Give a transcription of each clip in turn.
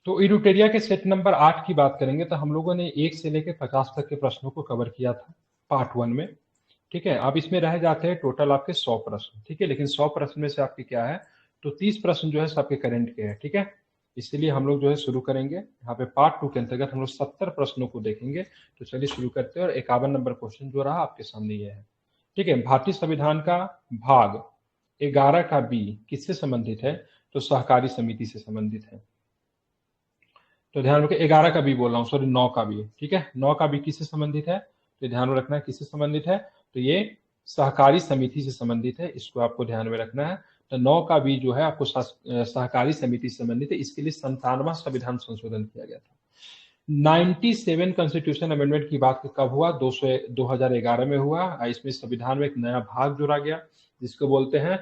तो इरूटेरिया के set number 8 की बात करेंगे तो हम लोगों ने 1 से लेकर 50 तक के प्रश्नों को कवर किया था पार्ट 1 में। ठीक है, अब इसमें रह जाते हैं टोटल आपके 100 प्रश्न। ठीक है, लेकिन 100 प्रश्न में से आपके क्या है, तो 30 प्रश्न जो है आपके करंट के हैं। ठीक है, इसलिए हम लोग जो है शुरू करेंगे यहाँ पे पार्ट 2 के अंतर्गत हम लोग 70 प्रश्नों को देखेंगे। तो चलिए शुरू करते हैं, और 51 नंबर क्वेश्चन जो रहा आपके सामने ये है। ठीक है, भारतीय संविधान का भाग 11 का बी किससे संबंधित है, तो सहकारी समिति से संबंधित है। तो ध्यान रखिए 11 का बी बोल रहा हूँ, सॉरी 9 का बी। ठीक है, 9 का बी किससे संबंधित है, तो ध्यान में रखना है किससे संबंधित है, तो ये सहकारी समिति से संबंधित है, इसको आपको ध्यान में रखना है। तो 9 का बी जो है आपको सहकारी समिति से संबंधित है, इसके लिए 97वां संविधान संशोधन किया गया था। 97 कॉन्स्टिट्यूशन अमेंडमेंट की बात कब हुआ, 2011 में हुआ। इसमें संविधान में एक नया भाग जोड़ा गया जिसको बोलते हैं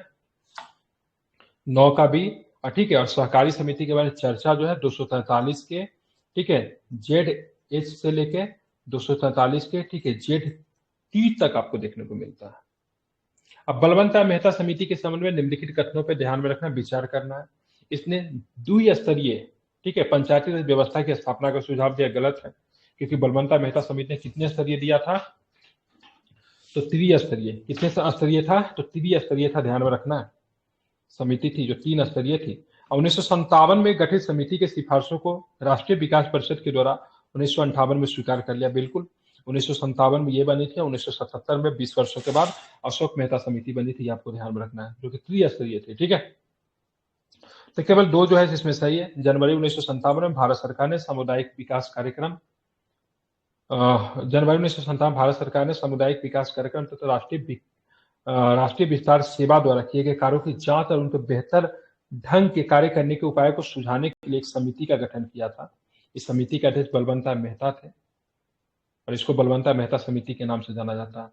9 का बी। ठीक है, और सहकारी समिति के बारे में चर्चा जो है 243 के, ठीक है, जेड एच से लेके 243 के, ठीक है, जेड टी तक आपको देखने को मिलता है। अब बलवंतराय मेहता समिति के संबंध में निम्नलिखित कथनों पर ध्यान में रखना, विचार करना है। इसने द्विस्तरीय, ठीक है, पंचायती राज व्यवस्था की स्थापना का सुझाव दिया, गलत है, क्योंकि बलवंतराय मेहता समिति ने कितने स्तरीय दिया था, तो त्रिस्तरीय। कितने स्तरीय था, तो त्रिस्तरीय था, ध्यान में रखना है। समिति थी जो 3 स्तरीय थी। 1957 में गठित समिति के सिफारिशों को राष्ट्रीय विकास परिषद के द्वारा 1958 में स्वीकार कर लिया। बिल्कुल 1957 में ये बनी थी, 1977 में 20 वर्षों के बाद अशोक मेहता समिति बनी थी, आपको ध्यान में रखना है, जो कि त्रिस्तरीय थी। ठीक है, तो केवल 2 जो है इसमें सही है। जनवरी 1957 में भारत सरकार ने सामुदायिक विकास कार्यक्रम जनवरी 1957 भारत सरकार ने सामुदायिक विकास कार्यक्रम तथा राष्ट्रीय विस्तार सेवा द्वारा किए गए कार्यों की जांच और उनको बेहतर ढंग के कार्य करने के उपायों को सुझाने के लिए एक समिति का गठन किया था। इस समिति के अध्यक्ष बलवंतराय मेहता थे और इसको बलवंतराय मेहता समिति के नाम से जाना जाता है।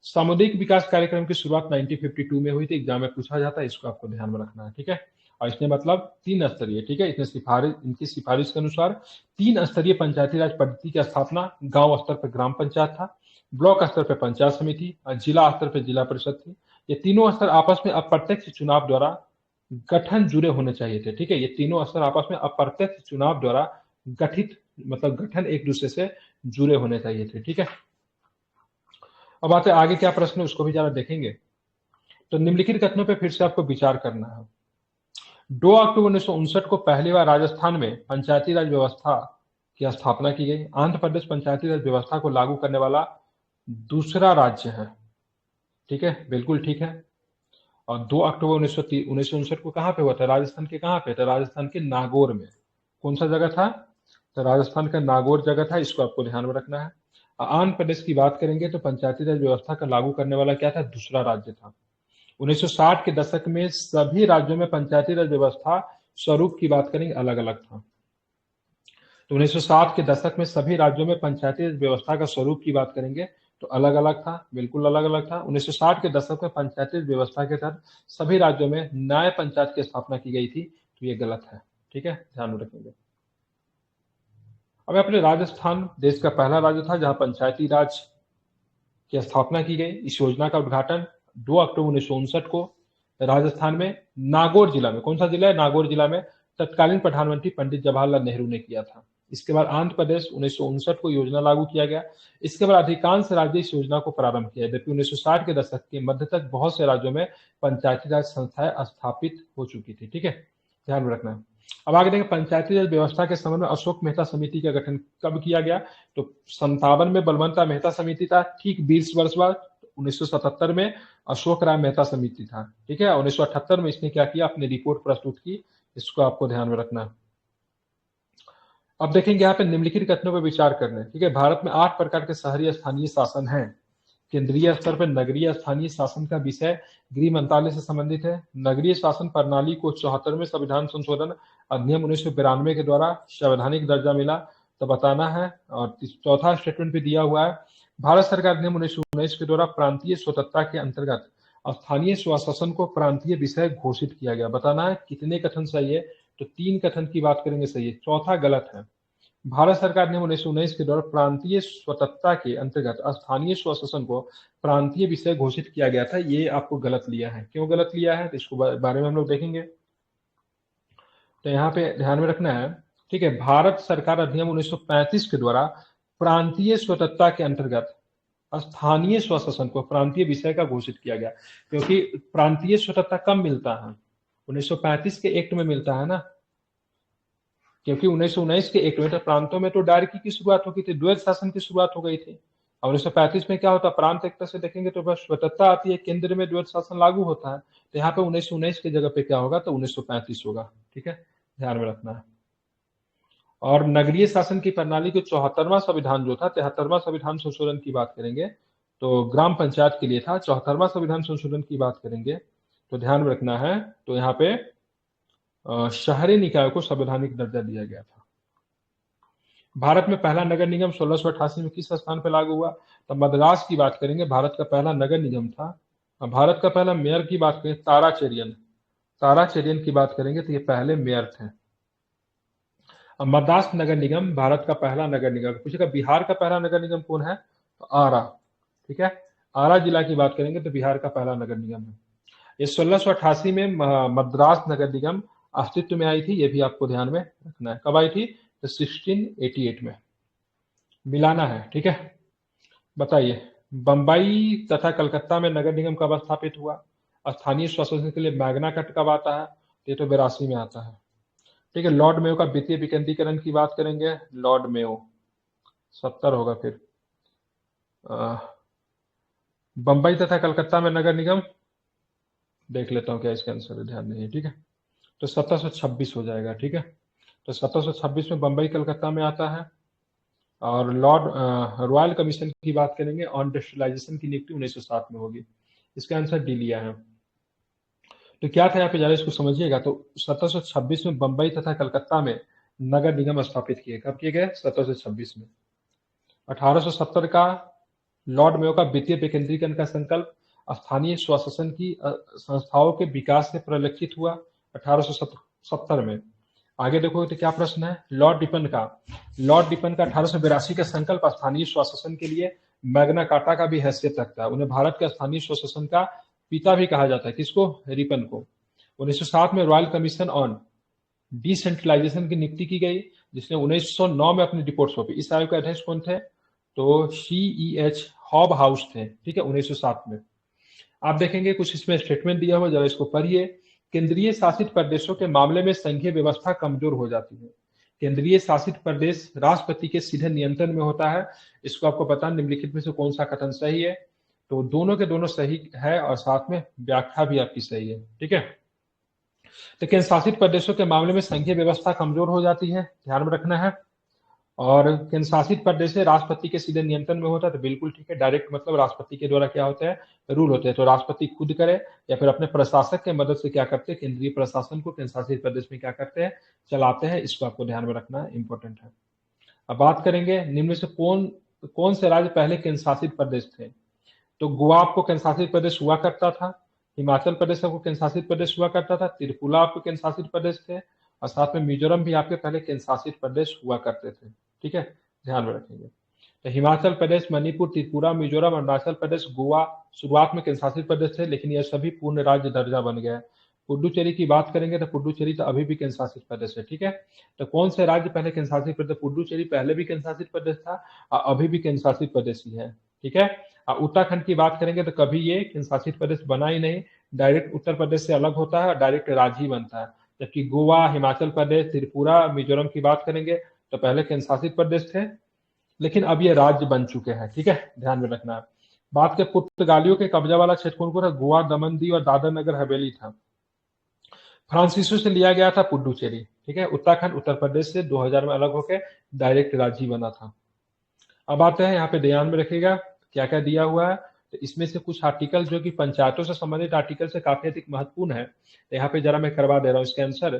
सामुदायिक विकास कार्यक्रम की शुरुआत 1952 में हुई थी, एग्जाम में पूछा जाता है, इसको आपको ध्यान में रखना है। ठीक है, और इसने मतलब 3 स्तरीय, ठीक है, इनकी सिफारिश के अनुसार 3 स्तरीय पंचायती राज पद्धति की स्थापना गांव स्तर पर ग्राम पंचायत था, ब्लॉक स्तर पर पंचायत समिति और जिला स्तर पर जिला परिषद थी। ये तीनों स्तर आपस में अप्रत्यक्ष चुनाव द्वारा गठन जुड़े होने चाहिए थे। ठीक है, ये तीनों स्तर आपस में अप्रत्यक्ष चुनाव द्वारा गठित, मतलब गठन एक दूसरे से जुड़े होने चाहिए थे। ठीक है, अब आते आगे क्या प्रश्न है उसको भी जरा देखेंगे। तो निम्नलिखित कथनों पर फिर से आपको विचार करना है। 2 अक्टूबर 1959 को पहली बार राजस्थान में पंचायती राज व्यवस्था की स्थापना की गई। आंध्र प्रदेश पंचायती राज व्यवस्था को लागू करने वाला दूसरा राज्य है। ठीक है, बिल्कुल ठीक है। और 2 अक्टूबर 1959 को कहां पे हुआ था, राजस्थान के कहां पे था, राजस्थान के नागौर में। कौन सा जगह था, तो राजस्थान का नागौर जगह था, इसको आपको ध्यान में रखना है। आंध्र प्रदेश की बात करेंगे तो पंचायती राज व्यवस्था का लागू करने वाला क्या था, दूसरा राज्य था। 1960 के दशक में सभी राज्यों में पंचायती राज व्यवस्था स्वरूप की बात करेंगे अलग अलग था। तो 1960 के दशक में सभी राज्यों में पंचायती राज व्यवस्था का स्वरूप की बात करेंगे तो अलग अलग था, बिल्कुल अलग अलग था। 1960 के दशक में पंचायती राज व्यवस्था के तहत सभी राज्यों में न्याय पंचायत की स्थापना की गई थी, तो ये गलत है। ठीक है, ध्यान में रखेंगे। अब अपने राजस्थान देश का पहला राज्य था जहां पंचायती राज की स्थापना की गई। इस योजना का उद्घाटन 2 अक्टूबर 1959 को राजस्थान में नागौर जिला में, कौन सा जिला है, नागौर जिला में तत्कालीन प्रधानमंत्री पंडित जवाहरलाल नेहरू ने किया था। इसके बाद आंध्र प्रदेश 1959 को योजना लागू किया गया। इसके बाद अधिकांश राज्य इस योजना को प्रारंभ किया, जबकि 1960 के दशक के मध्य तक बहुत से राज्यों में पंचायती राज संस्थाएं स्थापित हो चुकी थी। ठीक है, ध्यान में रखना है। अब आगे देखें, पंचायती राज व्यवस्था के संबंध में अशोक मेहता समिति का गठन कब किया गया, तो 57 में बलवंतराय मेहता समिति था, ठीक 20 वर्ष बाद 1977 में अशोक राय मेहता समिति था। ठीक है, 1978 में इसने क्या किया, अपनी रिपोर्ट प्रस्तुत की, इसको आपको ध्यान में रखना है। अब देखेंगे यहाँ पे निम्नलिखित कथनों पर विचार करना है। ठीक है, भारत में 8 प्रकार के शहरी स्थानीय शासन हैं। केंद्रीय स्तर पर नगरीय स्थानीय शासन का विषय गृह मंत्रालय से संबंधित है। नगरीय शासन प्रणाली को 74वें संविधान संशोधन अधिनियम 1992 के द्वारा संवैधानिक दर्जा मिला, तो बताना है। और चौथा स्टेटमेंट भी दिया हुआ है, भारत सरकार अधिनियम 1919 के द्वारा प्रांतीय स्वतंत्रता के अंतर्गत स्थानीय स्वशासन को प्रांतीय विषय घोषित किया गया। बताना है कितने कथन सही है, तो 3 कथन की बात करेंगे सही है, चौथा गलत है। भारत सरकार ने 1919 के दौरान प्रांतीय स्वतंत्रता के अंतर्गत स्थानीय स्वशासन को प्रांतीय विषय घोषित किया गया था, ये आपको गलत लिया है। क्यों गलत लिया है, तो इसको बारे में हम लोग देखेंगे। तो यहाँ पे ध्यान में रखना है ठीक है, भारत सरकार अधिनियम 1935 के द्वारा प्रांतीय स्वतंत्रता के अंतर्गत स्थानीय स्वशासन को प्रांतीय विषय का घोषित किया गया। क्योंकि प्रांतीय स्वतंत्रता कब मिलता है? 1935 के एक्ट में मिलता है ना, क्योंकि 1919 के एक्ट में तो प्रांतों में तो डायरेक्टरी की शुरुआत हो गई थी, द्वैध शासन की शुरुआत हो गई थी। और 1935 में क्या होता, प्रांत एकता से देखेंगे तो बस स्वतंत्रता आती है, केंद्र में द्वैध शासन लागू होता है। तो यहाँ पे 1919 की जगह पे क्या होगा, तो 1935 होगा। ठीक है, ध्यान में रखना है। और नगरीय शासन की प्रणाली के 74वां संविधान जो था, 73वां संविधान संशोधन की बात करेंगे तो ग्राम पंचायत के लिए था। 74वां संविधान संशोधन की बात करेंगे तो ध्यान में रखना है, तो यहाँ पे शहरी निकाय को संवैधानिक दर्जा दिया गया था। भारत में पहला नगर निगम 1688 में किस स्थान पर लागू हुआ? तो मद्रास की बात करेंगे, भारत का पहला नगर निगम था। भारत का पहला मेयर की बात करें, ताराचेरियन की बात करेंगे तो ये पहले मेयर थे। मद्रास नगर निगम भारत का पहला नगर निगम। पूछेगा बिहार का पहला नगर निगम कौन है, तो आरा। ठीक है, आरा जिला की बात करेंगे तो बिहार का पहला नगर निगम है। ये 1688 में मद्रास नगर निगम अस्तित्व में आई थी, ये भी आपको ध्यान में रखना है। कब आई थी? तो 1688 में। मिलाना है। ठीक है, बताइए बंबई तथा कलकत्ता में नगर निगम कब स्थापित हुआ? स्थानीय स्वशासन के लिए मैग्ना कार्टा कब आता है? ये तो 82 में आता है। ठीक है, लॉर्ड मेयो का वित्तीय विकेंद्रीकरण की बात करेंगे, लॉर्ड मेयो 70 होगा। फिर बंबई तथा कलकत्ता में नगर निगम देख लेता हूं क्या इसका आंसर है, ध्यान नहीं है। ठीक है, तो 1726 हो जाएगा। ठीक है, तो 1726 में बंबई कलकत्ता में आता है। और रॉयल कमीशन की बात करेंगे ऑन इंडस्ट्रियलाइजेशन की नियुक्ति 1907 में होगी। इसका आंसर डी लिया है। तो क्या था यहाँ पे, जरा इसको समझिएगा। तो 1726 में बंबई तथा कलकत्ता में नगर निगम स्थापित किए। कब किए गए? 1726 में। 1870 का लॉर्ड मेयो का वित्तीय विकेंद्रीकरण का संकल्प स्थानीय स्वशासन की संस्थाओं के विकास से परिलक्षित हुआ 1870 में। आगे देखो तो क्या प्रश्न है, लॉर्ड रिपन का 1882 का संकल्प स्थानीय स्वशासन के लिए मैग्ना कार्टा का भी हैसियत रखता है। उन्हें भारत के स्थानीय स्वशासन का पिता भी कहा जाता है। किसको? रिपन को। 1907 में रॉयल कमीशन ऑन डिसेंट्रलाइजेशन की नियुक्ति की गई, जिसने 1909 में अपनी रिपोर्ट सौंपी। इस आयोग के अध्यक्ष कौन थे? तो CEH हॉब हाउस थे। ठीक है, 1907 में। आप देखेंगे कुछ इसमें स्टेटमेंट दिया हुआ, जरा इसको पढ़िए। केंद्रीय शासित प्रदेशों के मामले में संघीय व्यवस्था कमजोर हो जाती है। केंद्रीय शासित प्रदेश राष्ट्रपति के सीधे नियंत्रण में होता है। इसको आपको पता निम्नलिखित में से कौन सा कथन सही है? तो दोनों के दोनों सही है और साथ में व्याख्या भी आपकी सही है। ठीक है, तो केंद्र शासित प्रदेशों के मामले में संघीय व्यवस्था कमजोर हो जाती है, ध्यान में रखना है। और केंद्र शासित प्रदेश से राष्ट्रपति के सीधे नियंत्रण में होता है, तो बिल्कुल ठीक है। डायरेक्ट मतलब राष्ट्रपति के द्वारा क्या होता है, रूल होते हैं। तो राष्ट्रपति खुद करे या फिर अपने प्रशासक के मदद से क्या करते हैं, केंद्रीय प्रशासन को केंद्र शासित प्रदेश में क्या करते हैं, चलाते हैं। इसको आपको ध्यान में रखना इंपॉर्टेंट है। अब बात करेंगे निम्न में से कौन से राज्य पहले केंद्र शासित प्रदेश थे? तो गोवा आपको केंद्र शासित प्रदेश हुआ करता था, हिमाचल प्रदेश आपको केंद्र शासित प्रदेश हुआ करता था, त्रिपुरा आपको केंद्र शासित प्रदेश थे, और साथ में मिजोरम भी आपके पहले केंद्र शासित प्रदेश हुआ करते थे। ठीक है, ध्यान में रखेंगे। तो हिमाचल प्रदेश, मणिपुर, त्रिपुरा, मिजोरम, अरुणाचल प्रदेश, गोवा शुरुआत में केंद्र शासित प्रदेश थे, लेकिन यह सभी पूर्ण राज्य दर्जा बन गया। पुडुचेरी की बात करेंगे तो पुडुचेरी तो अभी भी केंद्र शासित प्रदेश है। ठीक है, तो कौन से राज्य पहले केंद्र शासित प्रदेश? पुडुचेरी पहले भी केंद्र शासित प्रदेश था और अभी भी केंद्र शासित प्रदेश ही है। ठीक है, उत्तराखंड की बात करेंगे तो कभी ये केंद्र शासित प्रदेश बना ही नहीं, डायरेक्ट उत्तर प्रदेश से अलग होता है और डायरेक्ट राज्य ही बनता है। जबकि गोवा, हिमाचल प्रदेश, त्रिपुरा, मिजोरम की बात करेंगे तो पहले केंद्र शासित प्रदेश थे, लेकिन अब ये राज्य बन चुके हैं। ठीक है, ध्यान में रखना है। बात के पुर्तगालियों के कब्जा वाला क्षेत्र कौन था? गोवा, दमन, दीव और दादर नगर हवेली था। फ्रांसीसियों से लिया गया था पुडुचेरी। ठीक है, उत्तराखंड उत्तर प्रदेश से 2000 में अलग होकर डायरेक्ट राज्य बना था। अब आते हैं यहाँ पे, ध्यान में रखिएगा क्या क्या दिया हुआ है। तो इसमें से कुछ आर्टिकल जो कि पंचायतों से संबंधित आर्टिकल से काफी अधिक महत्वपूर्ण है, तो यहाँ पे जरा मैं करवा दे रहा हूँ। इसके आंसर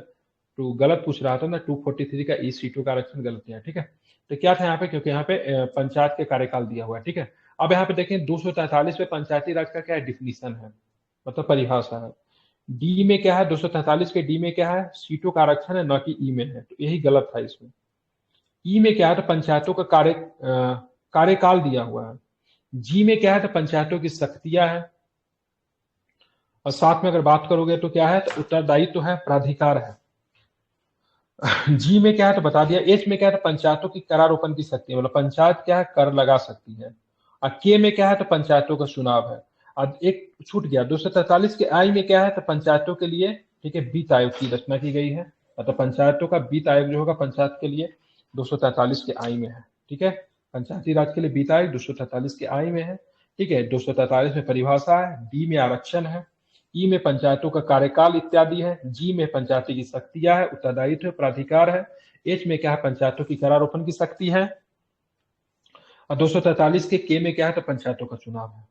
टू गलत पूछ रहा था ना, 243 का ई सीटों का आरक्षण गलत किया। ठीक है, तो क्या था यहाँ पे, क्योंकि यहाँ पे पंचायत के कार्यकाल दिया हुआ है। ठीक है, अब यहाँ पे देखें 243 में पंचायती राज का क्या है, डिफिनीशन है, मतलब परिभाषा है। डी में क्या है, 243 के डी में क्या है, सीटों का आरक्षण है, न कि ई में है। तो यही गलत था इसमें। ई में क्या है, तो पंचायतों का कार्यकाल दिया हुआ है। जी में क्या है, तो पंचायतों की शक्तियां है। और साथ में अगर बात करोगे तो क्या है, तो उत्तरदायित्व है, प्राधिकार है। जी में क्या है तो बता दिया। एच में क्या है तो पंचायतों की करारोपण की शक्ति है, मतलब पंचायत क्या है, कर लगा सकती है। और के में क्या है तो पंचायतों का चुनाव है। अब एक छूट गया, 243 के आई में क्या है तो पंचायतों के लिए, ठीक है, वित्त आयोग की रचना की गई है। मतलब पंचायतों का वित्त आयोग जो होगा पंचायत के लिए 243 के आई में है। ठीक है, पंचायती राज के लिए वित्त आयोग 243 के आई में है। ठीक है, 243 में परिभाषा है, डी में आरक्षण है, ई में पंचायतों का कार्यकाल इत्यादि है, जी में पंचायती की शक्तियां है, उत्तरदायित्व प्राधिकार है, एच में क्या है पंचायतों की करारोपण की शक्ति है, और 243 के में क्या है तो पंचायतों का चुनाव है।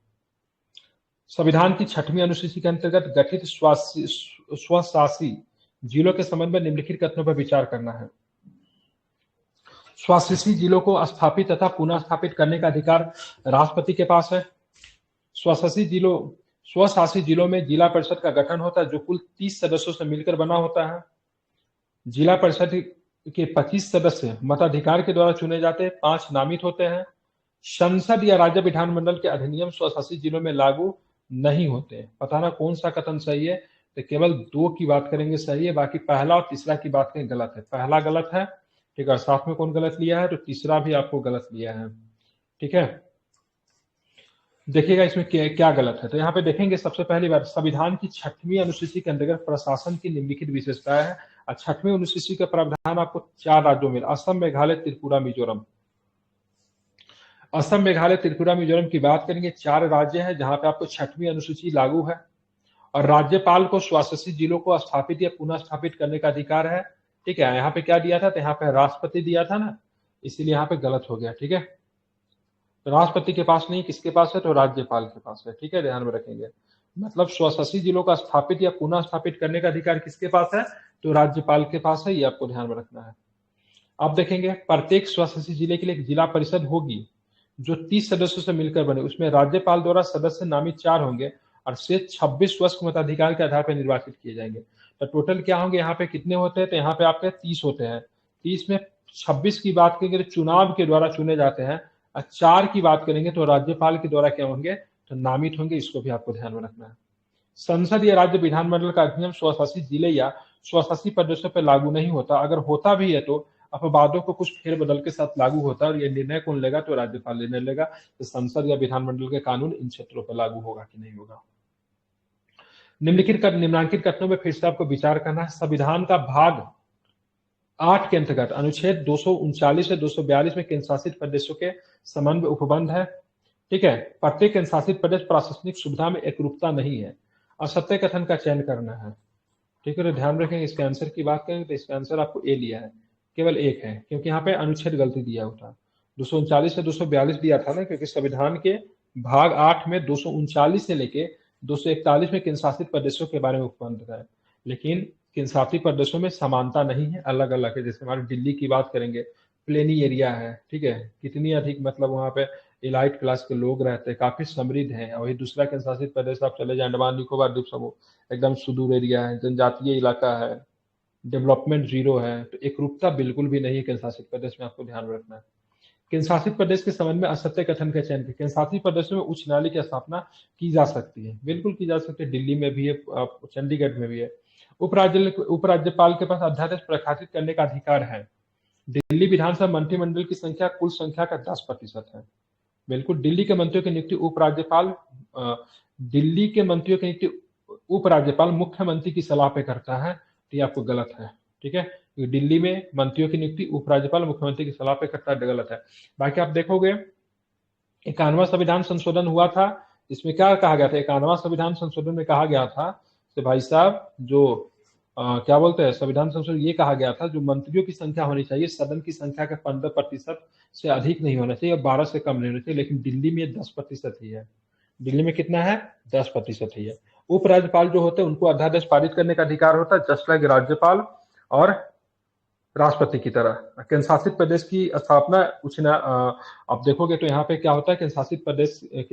संविधान की 6वीं अनुसूची के अंतर्गत गठित स्वशासी जिलों के संबंध में निम्नलिखित कथनों पर विचार करना है। स्वशासी जिलों को स्थापित तथा पुनः स्थापित करने का अधिकार राष्ट्रपति के पास है। स्वशासी जिलों में जिला परिषद का गठन होता है, जो कुल 30 सदस्यों से मिलकर बना होता है। जिला परिषद के 25 सदस्य मताधिकार के द्वारा चुने जाते हैं, 5 नामित होते हैं। संसद या राज्य विधानमंडल के अधिनियम स्वशासी जिलों में लागू नहीं होते। बताना कौन सा कथन सही है, तो केवल 2 की बात करेंगे सही है, बाकी पहला और तीसरा की बात करें गलत है। पहला गलत है, ठीक है, साथ में कौन गलत लिया है तो तीसरा भी आपको गलत लिया है। ठीक है, देखिएगा इसमें क्या गलत है। तो यहाँ पे देखेंगे सबसे पहली बात, संविधान की 6वीं अनुसूची के अंतर्गत प्रशासन की निम्नलिखित विशेषताएं है। और 6वीं अनुसूची का प्रावधान आपको 4 राज्यों में, असम, मेघालय, त्रिपुरा, मिजोरम। असम, मेघालय, त्रिपुरा, मिजोरम की बात करेंगे, 4 राज्य हैं जहां पे आपको 6वीं अनुसूची लागू है। और राज्यपाल को स्वशासी जिलों को स्थापित या पुनः स्थापित करने का अधिकार है। ठीक है, यहाँ पे क्या दिया था, तो यहाँ पे राष्ट्रपति दिया था ना, इसीलिए यहाँ पे गलत हो गया। ठीक है, तो राष्ट्रपति के पास नहीं, किसके पास है, तो राज्यपाल के पास है। ठीक है, ध्यान में रखेंगे। मतलब स्वशासी जिलों का स्थापित या पुनः स्थापित करने का अधिकार किसके पास है, तो राज्यपाल के पास है, ये आपको ध्यान में रखना है। अब देखेंगे, प्रत्येक स्वशासी जिले के लिए एक जिला परिषद होगी जो 30 सदस्यों से मिलकर बने। उसमें राज्यपाल द्वारा सदस्य नामित 4 होंगे और शेष 26 वर्ष मताधिकार के आधार पर निर्वाचित किए जाएंगे। तो टोटल क्या होंगे, यहाँ पे कितने होते हैं, तो यहाँ पे आपके 30 होते हैं। 30 में 26 की बात करेंगे तो चुनाव के द्वारा चुने जाते हैं, और 4 की बात करेंगे तो राज्यपाल के द्वारा क्या होंगे, तो नामित होंगे। इसको भी आपको ध्यान में रखना है। संसद या राज्य विधानमंडल का अधिनियम स्वशासी जिले या स्वशासी प्रदेशों पर लागू नहीं होता। अगर होता भी है तो अपवादों को कुछ फेरबदल के साथ लागू होता है, और यह निर्णय कौन लेगा, तो राज्यपाल निर्णय लेगा। तो संसद या विधानमंडल के कानून इन क्षेत्रों पर लागू होगा कि नहीं होगा। निम्नांकित कथनों में फिर से आपको विचार करना है। संविधान का भाग 8 के अंतर्गत अनुच्छेद 239 से 242 में केंद्र शासित प्रदेशों के संबंध में उपबंध है। ठीक है, प्रत्येक केंद्र शासित प्रदेश प्रशासनिक सुविधा में एकरूपता नहीं है। असत्य कथन का चयन करना है। ठीक है, तो ध्यान रखेंगे, इसके आंसर की बात करेंगे तो इसका आंसर आपको ए लिया है, केवल एक है, क्योंकि यहाँ पे अनुच्छेद गलती दिया हुआ था। 239 से 242 दिया था ना, क्योंकि संविधान के भाग 8 में 239 से लेके 241 में केंद्र शासित प्रदेशों के बारे में उपबंध है। लेकिन केंद्र शासित प्रदेशों में समानता नहीं है, अलग अलग है। जैसे हमारे दिल्ली की बात करेंगे, प्लेनी एरिया है, ठीक है, कितनी अधिक, मतलब वहां पे इलाइट क्लास के लोग रहते हैं, काफी समृद्ध हैं। और वही दूसरा केंद्र शासित प्रदेश आप चले जाए, अंडमान निकोबार द्वीप समूह, एकदम सुदूर एरिया है, जनजातीय इलाका है, डेवलपमेंट जीरो है। तो एकरूपता बिल्कुल भी नहीं है केंद्र शासित प्रदेश में, आपको ध्यान रखना है। केंद्र शासित प्रदेश के संबंध में असत्य कथन का चयन, केंद्र शासित प्रदेशों में उच्च न्यायालय की स्थापना की जा सकती है, बिल्कुल की जा सकती है। दिल्ली में भी है, चंडीगढ़ में भी है। उपराज्यपाल के पास अध्यादेश प्रकाशित करने का अधिकार है। दिल्ली विधानसभा मंत्रिमंडल की संख्या कुल संख्या का 10% है। बिल्कुल, दिल्ली के मंत्रियों की नियुक्ति उपराज्यपाल दिल्ली के मंत्रियों की नियुक्ति उपराज्यपाल मुख्यमंत्री की सलाह पे करता है, तो ये आपको गलत है। ठीक है, दिल्ली में मंत्रियों की नियुक्ति उपराज्यपाल मुख्यमंत्री की सलाह पे करता है, गलत है। बाकी आप देखोगे 91वां संविधान संशोधन हुआ था, इसमें क्या कहा गया था, 91वां संविधान संशोधन में कहा गया था कि भाई साहब जो क्या बोलते हैं, संविधान संशोधन ये कहा गया था जो मंत्रियों की संख्या होनी चाहिए सदन की संख्या के 15% से अधिक नहीं होना चाहिए और 12 से कम नहीं होना चाहिए। लेकिन दिल्ली में 10% ही है। दिल्ली में कितना है, 10% ही है। उपराज्यपाल जो होते हैं उनको अध्यादेश पारित करने का अधिकार होता है, जस्ट लाइक राज्यपाल और राष्ट्रपति की तरह। केंद्र शासित प्रदेश की स्थापना आप देखोगे तो यहाँ पे क्या होता है, केंद्र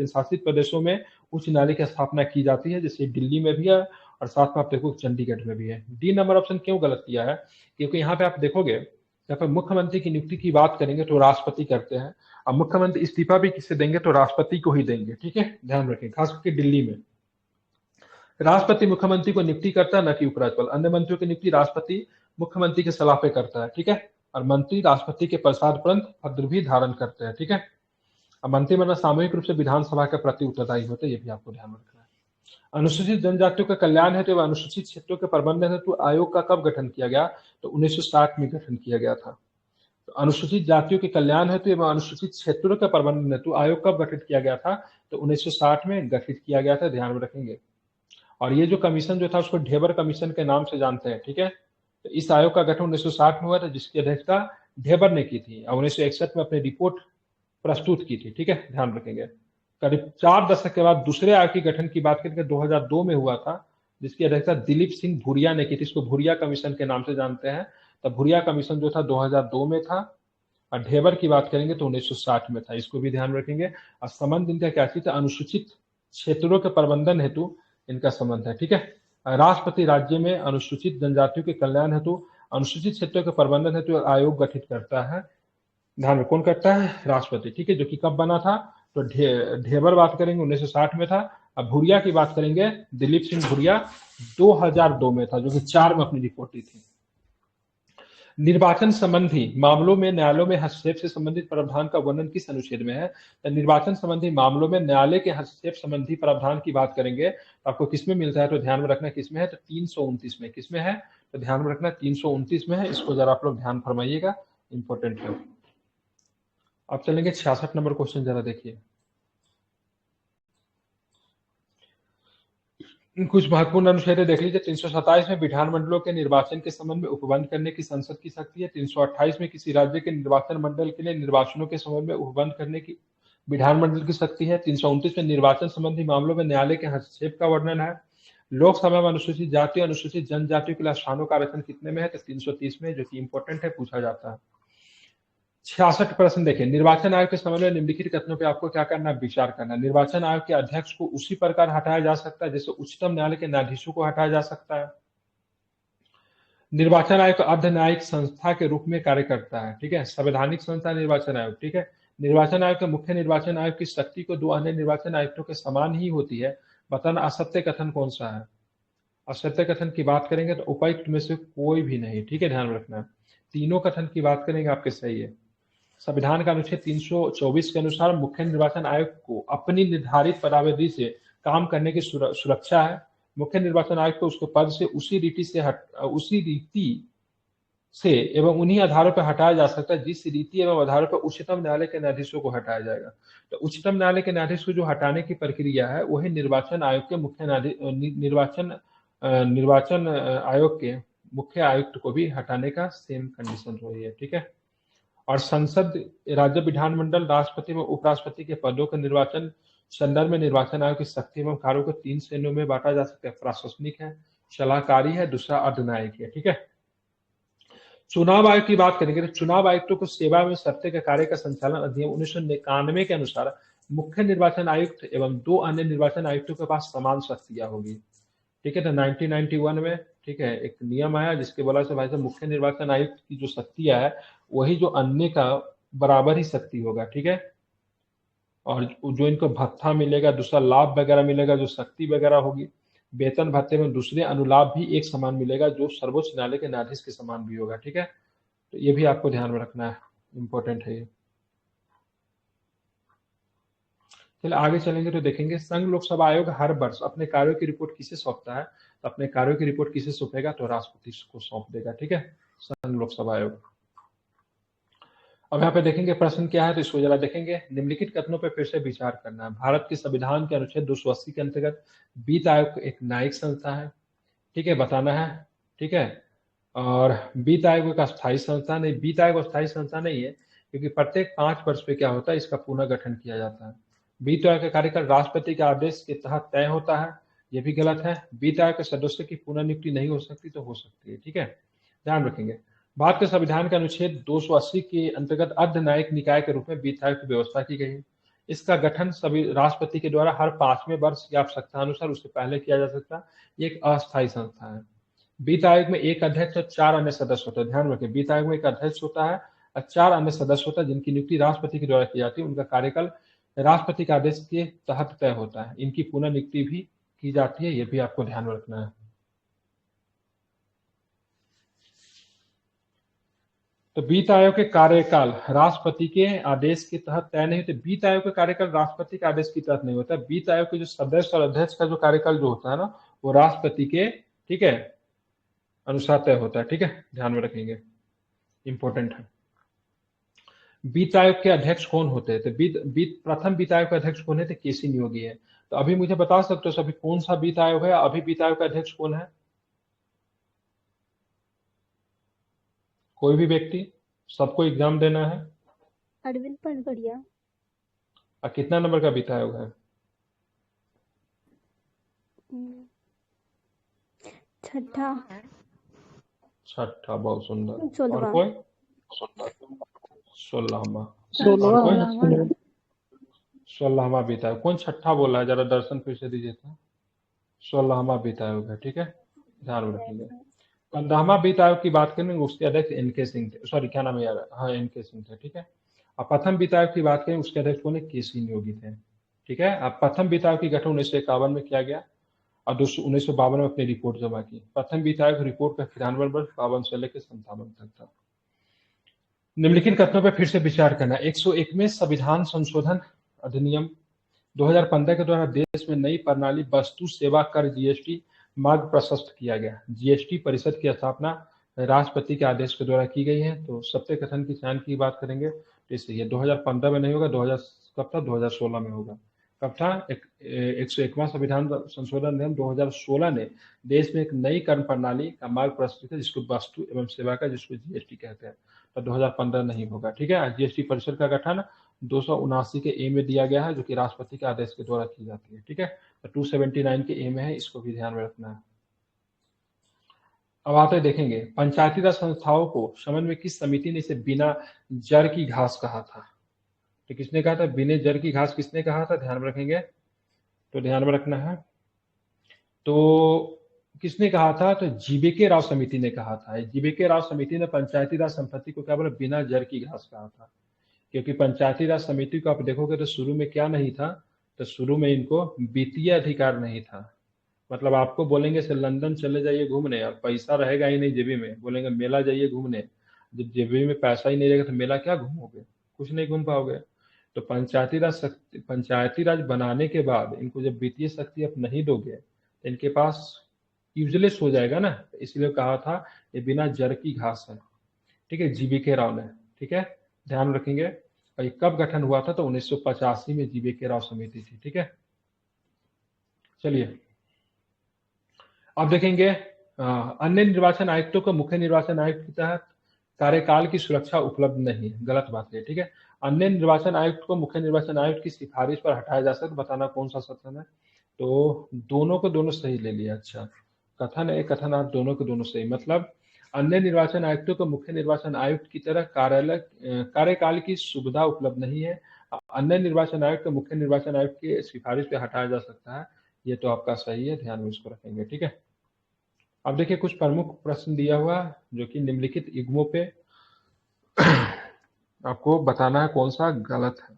शासित प्रदेशों में उच्च न्यायालय की स्थापना की जाती है, जैसे दिल्ली में भी है और साथ में आप देखो चंडीगढ़ में भी है। डी नंबर ऑप्शन क्यों गलत किया है, क्योंकि यहाँ पे आप देखोगे, यहाँ पे मुख्यमंत्री की नियुक्ति की बात करेंगे तो राष्ट्रपति करते हैं, और मुख्यमंत्री इस्तीफा भी किससे देंगे, तो राष्ट्रपति को ही देंगे। ठीक है, ध्यान रखें, खास करके दिल्ली में राष्ट्रपति मुख्यमंत्री को नियुक्ति करता है, न कि उपराज्यपाल। अन्य मंत्रियों की नियुक्ति राष्ट्रपति मुख्यमंत्री के सलाह पे करता है, ठीक है। और मंत्री राष्ट्रपति के प्रसादपंत पद भी धारण करते हैं, ठीक है। अब मंत्रिमंडल सामूहिक रूप से विधानसभा के प्रति उत्तरदायी होते हैं, ये भी आपको ध्यान रखना है। अनुसूचित जनजातियों का कल्याण हेतु एवं अनुसूचित क्षेत्रों के प्रबंधन हेतु आयोग का कब गठन किया गया? तो 1960 में गठन किया गया था। तो अनुसूचित जातियों के कल्याण हेतु एवं अनुसूचित क्षेत्रों के प्रबंधन हेतु आयोग कब गठित किया गया था? तो 1960 में गठित किया गया था, ध्यान में रखेंगे। और ये जो कमीशन जो था उसको ढेबर कमीशन के नाम से जानते हैं, ठीक है। तो इस आयोग का गठन 1960 में हुआ था, जिसकी अध्यक्षता ढेबर ने की थी और 1961 में अपनी रिपोर्ट प्रस्तुत की थी, ठीक है, ध्यान रखेंगे। करीब 4 दशक के बाद दूसरे आयोग के गठन की बात करें 2002 में हुआ था, जिसकी अध्यक्षता दिलीप सिंह भूरिया ने की थी। इसको भूरिया कमीशन के नाम से जानते हैं। तो भूरिया कमीशन जो था 2002 में था और ढेबर की बात करेंगे तो 1960 में था, इसको भी ध्यान रखेंगे। और संबंध इनका क्या चीज था? अनुसूचित क्षेत्रों के प्रबंधन हेतु इनका संबंध है, ठीक है। राष्ट्रपति राज्य में अनुसूचित जनजातियों के कल्याण हेतु अनुसूचित क्षेत्रों के प्रबंधन हेतु आयोग गठित करता है। ध्यान में कौन करता है? राष्ट्रपति, ठीक है। जो कि कब बना था? तो ढेबर बात करेंगे 1960 में था। अब भूरिया की बात करेंगे, दिलीप सिंह भूरिया 2002 में था, जो कि 4 में अपनी रिपोर्ट दी थी। निर्वाचन संबंधी मामलों में न्यायालयों में हस्तक्षेप से संबंधित प्रावधान का वर्णन किस अनुच्छेद में है? तो निर्वाचन संबंधी मामलों में न्यायालय के हस्तक्षेप संबंधी प्रावधान की बात करेंगे तो आपको किसमें मिलता है? तो ध्यान में रखना किसमें है? तो 329 में। किसमें है? तो ध्यान में रखना 329 में है। इसको जरा आप लोग ध्यान फरमाइएगा, इंपॉर्टेंट है। अब चलेंगे 66 नंबर क्वेश्चन, जरा देखिए। कुछ महत्वपूर्ण अनुच्छेद देख लीजिए। 327 में विधानमंडलों के निर्वाचन के संबंध में उपबंध करने की संसद की शक्ति है। 328 में किसी राज्य के निर्वाचन मंडल के लिए निर्वाचनों के संबंध में उपबंध करने की विधानमंडल की शक्ति है। 329 में निर्वाचन संबंधी मामलों में न्यायालय के हस्तक्षेप का वर्णन है। लोकसभा में अनुसूचित जाति और अनुसूचित जनजातियों के लिए स्थानों का आरक्षण कितने में है? तो 330 में, जो कि इंपॉर्टेंट है, पूछा जाता है। 66 प्रश्न देखिए। निर्वाचन आयोग के संबंध में निम्नलिखित कथनों पे आपको क्या करना है? विचार करना है। निर्वाचन आयोग के अध्यक्ष को उसी प्रकार हटाया जा सकता है जैसे उच्चतम न्यायालय के न्यायाधीशों को हटाया जा सकता है। निर्वाचन आयोग अर्ध न्यायिक संस्था के रूप में कार्य करता है, ठीक है। संवैधानिक संस्था निर्वाचन आयोग, ठीक है। निर्वाचन आयोग के मुख्य निर्वाचन आयोग की शक्ति को 2 अन्य निर्वाचन आयुक्तों के समान ही होती है। बताना असत्य कथन कौन सा है? असत्य कथन की बात करेंगे तो उपायुक्त में से कोई भी नहीं, ठीक है, ध्यान में रखना। तीनों कथन की बात करेंगे आपके सही है। संविधान का अनुच्छेद 324 के अनुसार मुख्य निर्वाचन आयोग को अपनी निर्धारित पदावधि से काम करने की सुरक्षा है। मुख्य निर्वाचन आयोग को उसके पद से उसी रीति से एवं उन्हीं आधारों पर हटाया जा सकता है जिस रीति एवं आधारों पर उच्चतम न्यायालय के न्यायाधीशों को हटाया जाएगा। तो उच्चतम न्यायालय के न्यायाधीश को जो हटाने की प्रक्रिया है वही निर्वाचन आयोग के मुख्य निर्वाचन आयोग के मुख्य आयुक्त को भी हटाने का सेम कंडीशन रही है, ठीक है। और संसद, राज्य विधानमंडल, राष्ट्रपति व उपराष्ट्रपति के पदों के निर्वाचन संदर्भ में निर्वाचन आयोग की शक्ति एवं कार्यों को 3 श्रेणियों में बांटा जा सकता है। प्रशासनिक है, सलाहकारी है, दूसरा अर्धन्यायिक है, ठीक है। चुनाव आयोग की बात करेंगे तो चुनाव आयुक्तों को सेवा में सत्य के कार्य का संचालन अधिनियम 1991 के अनुसार मुख्य निर्वाचन आयुक्त एवं 2 अन्य निर्वाचन आयुक्तों के पास समान शक्तियां होगी, ठीक है। तो 1991 में, ठीक है, एक नियम आया जिसके वजह से भाई साहब मुख्य निर्वाचन आयुक्त की जो शक्तियां है वही जो अन्य का बराबर ही शक्ति होगा, ठीक है। और जो इनको भत्ता मिलेगा, दूसरा लाभ वगैरह मिलेगा, जो शक्ति वगैरह होगी, वेतन भत्ते में दूसरे अनुलाभ भी एक समान मिलेगा, जो सर्वोच्च न्यायालय के न्यायाधीश के समान भी होगा, ठीक है। तो ये भी आपको ध्यान में रखना है, इंपॉर्टेंट है ये। चलिए आगे चलेंगे तो देखेंगे संघ लोक सेवा आयोग हर वर्ष अपने कार्यों की रिपोर्ट किसे सौंपता है? तो अपने कार्यों की रिपोर्ट किसे सौंपेगा? तो राष्ट्रपति को सौंप देगा, ठीक है, संघ लोक सेवा आयोग। अब यहाँ पे देखेंगे प्रश्न क्या है, तो इसको जरा देखेंगे। निम्नलिखित कथनों पर फिर से विचार करना है। भारत के संविधान के अनुच्छेद 280 के अंतर्गत वित्त आयोग एक न्यायिक संस्था है, ठीक है, बताना है, ठीक है। और वित्त आयोग एक अस्थायी संस्था नहीं, वित्त आयोग अस्थायी संस्था नहीं है क्योंकि प्रत्येक 5 वर्ष पे क्या होता है, इसका पुनः गठन किया जाता है। वित्त आयोग का कार्यकाल राष्ट्रपति के आदेश के तहत तय होता है, ये भी गलत है। वित्त आयोग के सदस्यों की पुनः नियुक्ति नहीं हो सकती, तो हो सकती है, ठीक है, ध्यान रखेंगे। भारत के संविधान के अनुच्छेद 280 के अंतर्गत अर्धन्यायिक निकाय के रूप में वित्त आयोग की व्यवस्था की गई है। इसका गठन सभी राष्ट्रपति के द्वारा हर 5वें वर्ष की आवश्यकता अनुसार उससे पहले किया जा सकता है। ये एक अस्थायी संस्था है। वित्त आयोग में एक अध्यक्ष और 4 अन्य सदस्य होते हैं, ध्यान रखें। वित्त आयोग में एक अध्यक्ष होता है और 4 अन्य सदस्य होता है जिनकी नियुक्ति राष्ट्रपति के द्वारा की जाती है। उनका कार्यकाल राष्ट्रपति के आदेश के तहत तय होता है। इनकी पुनः नियुक्ति भी की जाती है, ये भी आपको ध्यान में रखना है। तो वित्त आयोग के कार्यकाल राष्ट्रपति के आदेश के तहत तय नहीं होते। वित्त आयोग का कार्यकाल राष्ट्रपति के आदेश के तहत नहीं होता। वित्त आयोग के जो सदस्य और अध्यक्ष का जो कार्यकाल जो होता है ना, वो राष्ट्रपति के, ठीक है, अनुसार तय होता है। ठीक है, ध्यान में रखेंगे, इंपॉर्टेंट है। वित्त आयोग के अध्यक्ष कौन होते हैं? तो प्रथम वित्त आयोग के अध्यक्ष कौन है? तो केसी नियोगी है। तो अभी मुझे बता सकते हो सभी कौन सा वित्त आयोग है? अभी वित्त आयोग का अध्यक्ष कौन है? कोई भी व्यक्ति, सबको एग्जाम देना है। अरविंद पनगड़िया। और कितना नंबर का वित्त आयोग है? छठा। छठा, बहुत सुंदर। और 16वां। कोई? 16वां। और 16वां। कोई? 16वां वित्त आयोग। कौन छठा बोला है? जरा दर्शन फिर से दीजिए था। 16वां वित्त आयोग है। ठीक है, ध्यान में रखेंगे। 15वां वित्त आयोग की बात करेंगे, उसके अध्यक्ष एनके सिंह थे। सॉरी, क्या नाम है यार? हाँ, एनके सिंह थे। ठीक है। अब प्रथम वित्त आयोग की बात करें, उसके अध्यक्ष कौन है? केसी नियोगी थे। ठीक है। अब प्रथम वित्त आयोग की गठन 1951 में किया गया और 1952 में अपनी रिपोर्ट जमा की। प्रथम वित्त आयोग रिपोर्ट का क्रियान्वयन वर्ष 52 से लेकर 57 तक था। निम्नलिखित कथनों पर फिर से विचार करना। 101वें संविधान संशोधन अधिनियम 2015 के द्वारा देश में नई प्रणाली वस्तु सेवा कर जीएसटी मार्ग प्रशस्त किया गया। जीएसटी परिषद की स्थापना राष्ट्रपति के आदेश के द्वारा की गई है। तो सत्य कथन की चयन की बात करेंगे तो इससे ये 2015 में नहीं होगा, 2000 कब था? 2016 में होगा। कब था? 101वां संविधान संशोधन अधिनियम 2016 ने देश में एक नई कर प्रणाली का मार्ग प्रस्तुत किया, जिसको वस्तु एवं सेवा का, जिसको जीएसटी कहते हैं। तो 2015 नहीं होगा। ठीक है। जीएसटी परिषद का गठन 279 के ए में दिया गया है, जो कि राष्ट्रपति के आदेश के द्वारा की जाती है। ठीक है। तो 279 के ए में है, इसको भी ध्यान में रखना है। अब आते देखेंगे, पंचायती राज संस्थाओं को समझ में किस समिति ने इसे बिना जड़ की घास कहा था? तो किसने कहा था बिना जड़ की घास? किसने कहा था? ध्यान में रखेंगे, तो ध्यान में रखना है। तो किसने कहा था? तो जीबीके राव समिति ने कहा था। जीबीके राव समिति ने पंचायती राज संपत्ति को क्या बोला? बिना जड़ की घास कहा था। क्योंकि पंचायती राज समिति को आप देखोगे तो शुरू में क्या नहीं था? तो शुरू में इनको वित्तीय अधिकार नहीं था। मतलब आपको बोलेंगे से लंदन चले जाइए घूमने, और पैसा रहेगा ही नहीं जेबी में, बोलेंगे मेला जाइए घूमने, जब जेबी में पैसा ही नहीं रहेगा तो मेला क्या घूमोगे? कुछ नहीं घूम पाओगे। तो पंचायती राज बनाने के बाद इनको जब वित्तीय शक्ति आप नहीं दोगे तो इनके पास यूजलेस हो जाएगा ना। इसलिए कहा था ये बिना जड़ की घास है। ठीक है, जीबीके राव ने। ठीक है, ध्यान रखेंगे। और ये कब गठन हुआ था? तो 1985 में जीबीके राव समिति थी। ठीक है, चलिए अब देखेंगे अन्य निर्वाचन आयुक्तों को मुख्य निर्वाचन आयुक्त के तहत कार्यकाल की सुरक्षा उपलब्ध नहीं है। गलत बात है। ठीक है, अन्य निर्वाचन आयुक्त को मुख्य निर्वाचन आयुक्त की सिफारिश पर हटाया जा सकता है। बताना कौन सा कथन है? तो दोनों को दोनों सही ले लिया। अच्छा कथन है, कथन आप दोनों को दोनों सही। मतलब अन्य निर्वाचन आयुक्तों को मुख्य निर्वाचन आयुक्त की तरह कार्यकाल की सुविधा उपलब्ध नहीं है। अन्य निर्वाचन आयुक्त को मुख्य निर्वाचन आयुक्त की सिफारिश पे हटाया जा सकता है। ये तो आपका सही है, ध्यान में इसको रखेंगे। ठीक है, अब देखिए कुछ प्रमुख प्रश्न दिया हुआ जो कि निम्नलिखित युग्मों पे आपको बताना है कौन सा गलत है।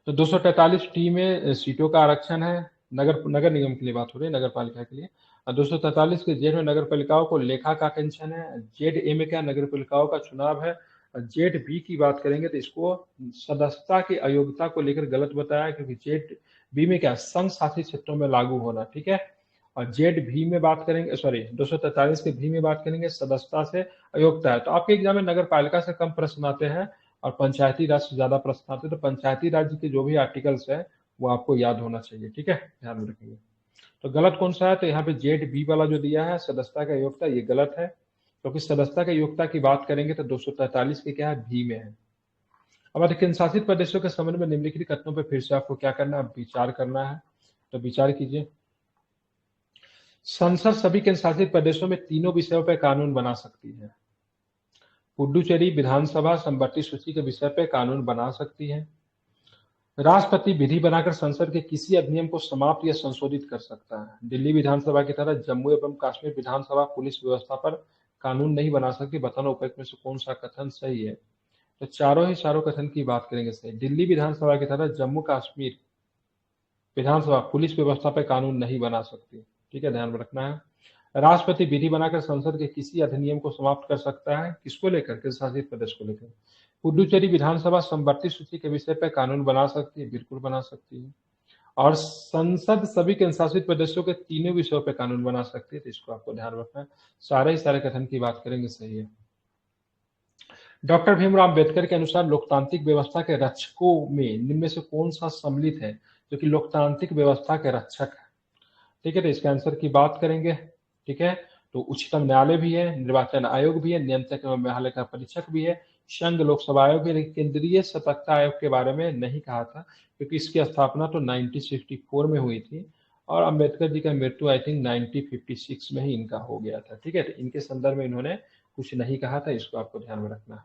तो 243 टी में सीटों का आरक्षण है। नगर निगम के लिए बात हो रही है, नगर पालिका के लिए। 243 के जेड में नगर पालिकाओं को लेखा का टेंशन है। जेड ए में क्या? नगर पालिकाओं का चुनाव है। जेड बी की बात करेंगे तो इसको सदस्यता की अयोग्यता को लेकर गलत बताया, क्योंकि जेड बी में क्या? संघ शासित क्षेत्रों में लागू होना। ठीक है, और जेड भी में बात करेंगे, सॉरी 243 के भी में बात करेंगे सदस्यता से अयोग्यता है। तो आपके एग्जाम में नगर पालिका से कम प्रश्न आते हैं और पंचायती राज से ज्यादा प्रश्न आते हैं। तो पंचायती राज के जो भी आर्टिकल्स है वो आपको याद होना चाहिए। ठीक है, ध्यान में रखेंगे। तो गलत कौन सा है? तो यहाँ पे जेड बी वाला जो दिया है सदस्यता का योग्यता, ये गलत है। क्योंकि सदस्यता का योग्यता की बात करेंगे तो 243 के क्या है? भी में है। अब केंद्र शासित प्रदेशों के संबंध में निम्नलिखित कथनों पर फिर से आपको क्या करना है? विचार करना है। तो विचार कीजिए। संसद सभी केंद्र शासित प्रदेशों में तीनों विषयों पर कानून बना सकती है। पुडुचेरी विधानसभा संवर्ती सूची के विषय पर कानून बना सकती है। राष्ट्रपति विधि बनाकर संसद के किसी अधिनियम को समाप्त या संशोधित कर सकता है। दिल्ली विधानसभा की तरह जम्मू एवं कश्मीर विधानसभा पुलिस व्यवस्था पर कानून नहीं बना सकती। बताना उपयुक्त में से कौन सा कथन सही है? तो चारों कथन की बात करेंगे सही। दिल्ली विधानसभा की तरह जम्मू कश्मीर विधानसभा पुलिस व्यवस्था पर कानून नहीं बना सकती। ठीक है, ध्यान में रखना है। राष्ट्रपति विधि बनाकर संसद के किसी अधिनियम को समाप्त कर सकता है, किसको लेकर, केंद्र शासित प्रदेश को लेकर। पुडुचेरी विधानसभा समवर्ती सूची के विषय पर कानून बना सकती है, बिल्कुल बना सकती है। और संसद सभी केंद्र शासित प्रदेशों के तीनों विषयों पर कानून बना सकती है, तो इसको आपको ध्यान रखना है। सारे ही सारे कथन की बात करेंगे, सही है। डॉक्टर भीमराव अंबेडकर के अनुसार लोकतांत्रिक व्यवस्था के रक्षकों में निम्न में से कौन सा सम्मिलित है जो कि लोकतांत्रिक व्यवस्था के रक्षक है? ठीक है, तो इसके आंसर की बात करेंगे। ठीक है, तो उच्चतम न्यायालय भी है, निर्वाचन आयोग भी है, नियंत्रक एवं न्यायालय का परीक्षक भी है, संघ लोकसभा आयोग है, लेकिन केंद्रीय सतर्कता आयोग के बारे में नहीं कहा था, क्योंकि इसकी स्थापना तो 1964 में हुई थी और अंबेडकर जी का मृत्यु आई थिंक 1956 में ही इनका हो गया था। ठीक है, तो इनके संदर्भ में इन्होंने कुछ नहीं कहा था, इसको आपको ध्यान में रखना है।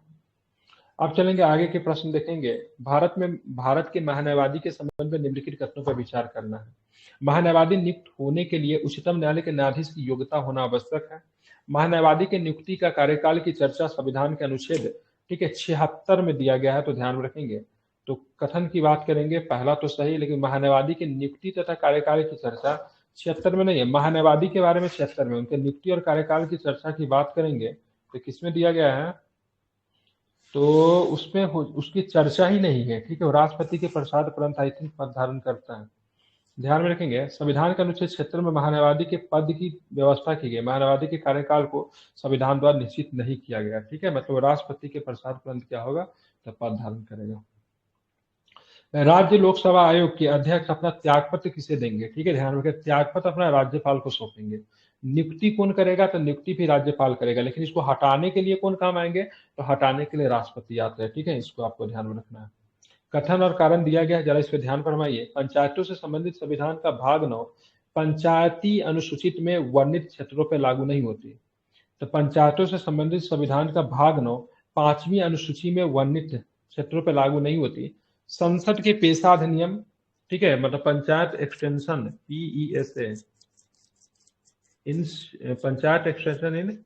अब चलेंगे आगे के प्रश्न देखेंगे। भारत के महान्यायवादी के संबंध में निम्नलिखित कथनों पर विचार करना है। महान्यायवादी नियुक्त होने के लिए उच्चतम न्यायालय के न्यायाधीश की योग्यता होना आवश्यक है। महान्यायवादी के नियुक्ति का कार्यकाल की चर्चा संविधान के अनुच्छेद 76 में दिया गया है, तो ध्यान में रखेंगे। तो कथन की बात करेंगे, पहला तो सही, लेकिन महान्यायवादी की नियुक्ति तथा कार्यकाल की चर्चा 76 में नहीं है, महान्यायवादी के बारे में 76 में, उनके नियुक्ति और कार्यकाल की चर्चा की बात करेंगे तो किसमें दिया गया है, तो उसमें उसकी चर्चा ही नहीं है। ठीक है, राष्ट्रपति के प्रसाद परंत आई थिंक पद धारण करता है। ध्यान में रखेंगे, संविधान के अनुच्छेद 76 में महान्यायवादी के पद की व्यवस्था की गई, महान्यायवादी के कार्यकाल को संविधान द्वारा निश्चित नहीं किया गया। ठीक है, मतलब राष्ट्रपति के प्रसाद परंत क्या होगा, तो पद धारण करेगा। राज्य लोकसभा आयोग के अध्यक्ष अपना त्यागपत्र किसे देंगे? ठीक है, ध्यान रखें, त्यागपत्र अपना राज्यपाल को सौंपेंगे। नियुक्ति कौन करेगा, तो नियुक्ति भी राज्यपाल करेगा, लेकिन इसको हटाने के लिए कौन काम आएंगे, तो हटाने के लिए राष्ट्रपति आते हैं। ठीक है, इसको आपको ध्यान में रखना है। कथन और कारण दिया गया है, जरा इस पर ध्यान फरमाइए। पंचायतों से संबंधित संविधान का भाग 9 पंचायती अनुसूचित में वर्णित क्षेत्रों पर लागू नहीं होती। तो पंचायतों से संबंधित संविधान का भाग 9 5वीं अनुसूची में वर्णित क्षेत्रों पर लागू नहीं होती। संसद के पेशा अधिनियम, ठीक है, मतलब panchayat extension PESA, in panchayat extension in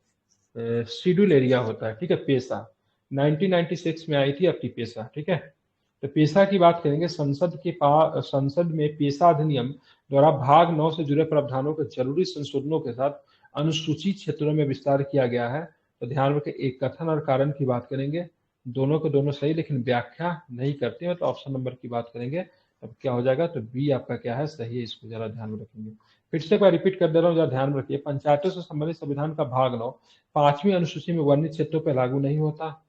schedule area होता है। ठीक है, पेशा 1996 में आई थी आपकी पेशा। ठीक है, तो पेशा की बात करेंगे, संसद में पेशा अधिनियम द्वारा भाग 9 से जुड़े प्रावधानों के जरूरी संशोधनों के साथ अनुसूचित क्षेत्रों में विस्तार किया गया है। तो ध्यान रखें, एक कथन और कारण की बात करेंगे, दोनों के दोनों सही, लेकिन व्याख्या नहीं करते हैं, तो ऑप्शन नंबर की बात करेंगे, तब क्या हो जाएगा, तो बी आपका क्या है, सही है। इसको जरा ध्यान में रखेंगे। फिर से मैं रिपीट कर दे रहा हूँ, जरा ध्यान में रखिए। पंचायतों से संबंधित संविधान का भाग 9 5वीं अनुसूची में वर्णित क्षेत्रों पर लागू नहीं होता।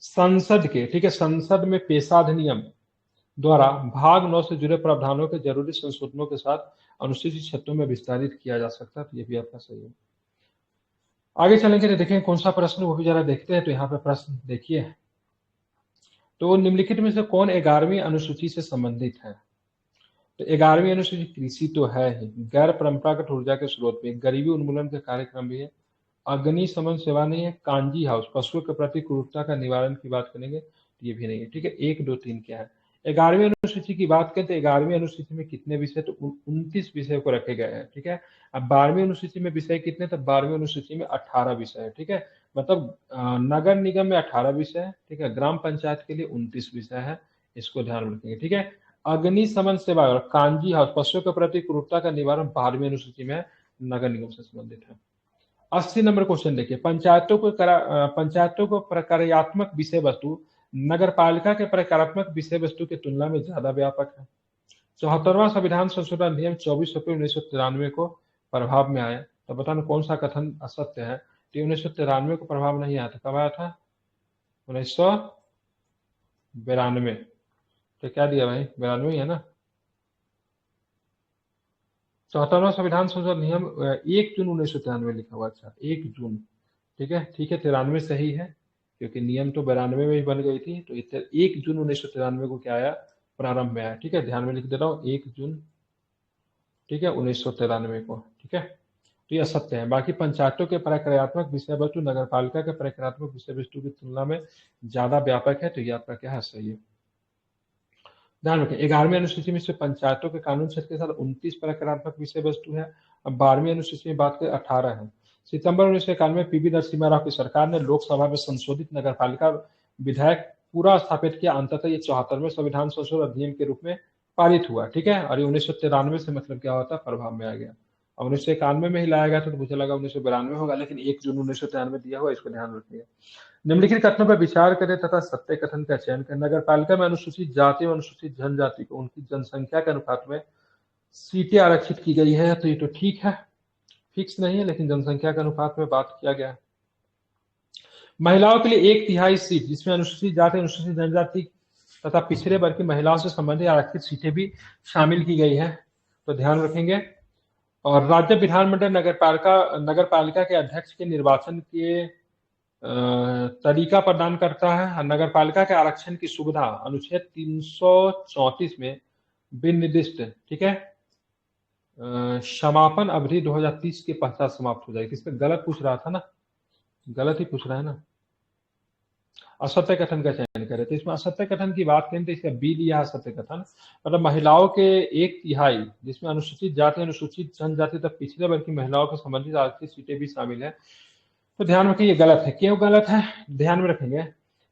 संसद के, ठीक है, संसद में पेशा अधिनियम द्वारा भाग 9 से जुड़े प्रावधानों के जरूरी संशोधनों के साथ अनुसूचित क्षेत्रों में विस्तारित किया जा सकता है, तो ये भी आपका सही है। आगे चलेंगे तो देखें कौन सा प्रश्न, वो भी जरा देखते हैं। तो यहाँ पे प्रश्न देखिए, तो निम्नलिखित में से कौन 11वीं अनुसूची से संबंधित है? तो 11वीं अनुसूची कृषि तो है ही, गैर परंपरागत ऊर्जा के स्रोत में, गरीबी उन्मूलन के कार्यक्रम भी है, अग्निशमन सेवा नहीं है, कांजी हाउस पशुओं के प्रति क्रूरता का निवारण की बात करेंगे तो ये भी नहीं है। ठीक है, 1 2 3 क्या है। 11वीं अनुसूची की बात करें तो 11वीं अनुसूची में कितने विषय, तो 29 विषय को रखे गए हैं। ठीक है, अब 12वीं अनुसूची में विषय कितने, तो 12वीं अनुसूची में 18 विषय है। ठीक है, मतलब नगर निगम में 18 विषय है। ठीक है, ग्राम पंचायत के लिए 29 विषय है, इसको ध्यान में रखेंगे। ठीक है, अग्निशमन सेवा और कांजी हाउस पशुओं के प्रति क्रूरता का निवारण 12वीं अनुसूची में नगर निगम से संबंधित है। 80 नंबर क्वेश्चन देखिए, पंचायतों को प्रक्रियात्मक विषय वस्तु नगर पालिका के प्रक्रियात्मक विषय वस्तु की तुलना में ज्यादा व्यापक है। 74वां संविधान संशोधन अधिनियम 24 अप्रैल 1993 को प्रभाव में आया, तो बताना कौन सा कथन असत्य है। तो 1993 को प्रभाव नहीं आया था, कब आया था, 1992। तो क्या दिया भाई, 92 है ना। 74वां संविधान संशोधन नियम 1 जून 1993 लिखा हुआ, अच्छा 1 जून। ठीक है, 93 सही है, क्योंकि नियम तो 92 में ही बन गई थी, तो 1 जून 1993 को क्या आया, प्रारंभ में आया। ठीक है, ध्यान में लिख दे रहा हूँ, 1 जून, ठीक है, 1993 को। ठीक है, तो यह सत्य है। बाकी पंचायतों के प्रक्रियात्मक विषय वस्तु नगर पालिका के प्रक्रियात्मक विषय वस्तु की तुलना में ज्यादा व्यापक है, तो यह आपका क्या है, सही है। ध्यान रखें, 11वीं अनुसूची में से पंचायतों के कानून क्षेत्र के साथ 29 प्रक्रियात्मक विषय वस्तु है। अब 12वीं अनुसूची में बात करें 18 है। सितंबर 1991 में पीवी नरसिम्हा राव की सरकार ने लोकसभा में संशोधित नगर पालिका विधेयक पूरा स्थापित किया। अंततः ये 74वें संविधान संशोधन अधिनियम के रूप में पारित हुआ। ठीक है, और ये 1993 से मतलब क्या होता है, प्रभाव में आ गया। और 1991 में ही लाया गया था, तो मुझे लगा 1992 होगा, लेकिन 1 जून 1993 दिया हुआ, इसको ध्यान रखिए। निम्नलिखित कथनों पर विचार करें तथा सत्य कथन का चयन करें। नगर पालिका में अनुसूचित जाति और अनुसूचित जनजाति को उनकी जनसंख्या के अनुपात में सीटें आरक्षित की गई है, तो ये तो ठीक है, फिक्स नहीं है, लेकिन जनसंख्या के अनुपात में बात किया गया है। महिलाओं के लिए 1/3 सीट, जिसमें अनुसूचित जाति, अनुसूचित जनजाति तथा पिछड़े वर्ग की महिलाओं से संबंधित आरक्षित सीटें भी शामिल की गई है, तो ध्यान रखेंगे। और राज्य विधानमंडल नगर पालिका के अध्यक्ष के निर्वाचन के तरीका प्रदान करता है। नगर पालिका के आरक्षण की सुविधा अनुच्छेद 334 में विनिर्दिष्ट, ठीक है। समापन अवधि 2030 के पश्चात समाप्त हो जाएगी। इसमें गलत पूछ रहा था ना, गलत ही पूछ रहा है ना। असत्य कथन का चयन करें, तो इसमें असत्य कथन की बात करें तो इसका बी लिया असत्य कथन, मतलब महिलाओं के 1/3 जिसमें अनुसूचित जाति, अनुसूचित जनजाति तथा पिछड़े वर्ग की महिलाओं को संबंधित आरक्षित सीटें भी शामिल है, तो ध्यान रखिए ये गलत है। क्यों गलत है, ध्यान में रखेंगे।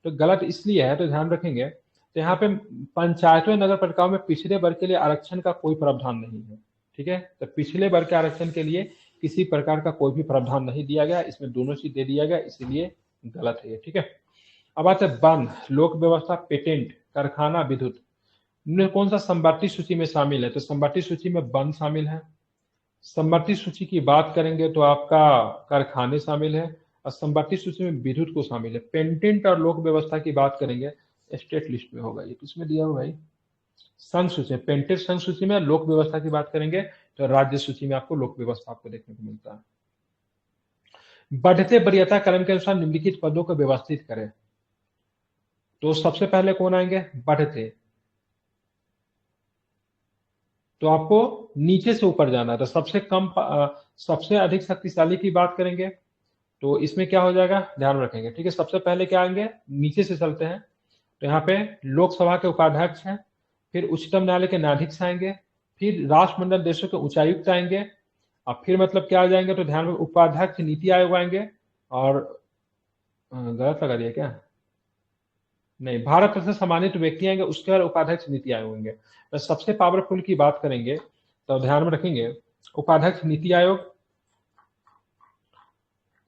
तो गलत इसलिए है, तो ध्यान रखेंगे, तो यहाँ पे पंचायतों नगर पालिकाओं में पिछड़े वर्ग के लिए आरक्षण का कोई प्रावधान नहीं है, ठीक है। तो पिछले वर्ग के आरक्षण के लिए किसी प्रकार का कोई भी प्रावधान नहीं दिया गया, इसमें दोनों चीज दे दिया गया, इसीलिए गलत है ये, ठीक है। अब आते हैं वन, लोक व्यवस्था, पेटेंट, कारखाना, विद्युत, इनमें कौन सा समवर्ती सूची में शामिल है, तो समवर्ती सूची में वन शामिल है। समवर्ती सूची की बात करेंगे तो आपका कारखाने शामिल है, और समवर्ती सूची में विद्युत को शामिल है। पेटेंट और लोक व्यवस्था की बात करेंगे स्टेट लिस्ट में होगा, ये किसमें दिया हुआ भाई, संघ सूची। पेटेंट संघ सूची में, लोक व्यवस्था की बात करेंगे तो राज्य सूची में आपको लोक व्यवस्था आपको देखने को मिलता है। बढ़ते वरीयता क्रम के अनुसार निम्नलिखित पदों को व्यवस्थित करें, तो सबसे पहले कौन आएंगे, बढ़ते, तो आपको नीचे से ऊपर जाना है। तो सबसे अधिक शक्तिशाली की बात करेंगे तो इसमें क्या हो जाएगा, ध्यान रखेंगे, ठीक है। सबसे पहले क्या आएंगे, नीचे से चलते हैं, तो यहाँ पे लोकसभा के उपाध्यक्ष हैं, फिर उच्चतम न्यायालय के न्यायाधीश आएंगे, फिर राष्ट्रमंडल देशों के उच्चायुक्त आएंगे, और फिर मतलब क्या आ जाएंगे, तो ध्यान में उपाध्यक्ष नीति आयोग आएंगे, और गलत लगा दिया क्या, नहीं, भारत से सम्मानित व्यक्ति आएंगे, उसके बाद उपाध्यक्ष नीति आयोग होंगे। तो सबसे पावरफुल की बात करेंगे तो ध्यान में रखेंगे उपाध्यक्ष नीति आयोग,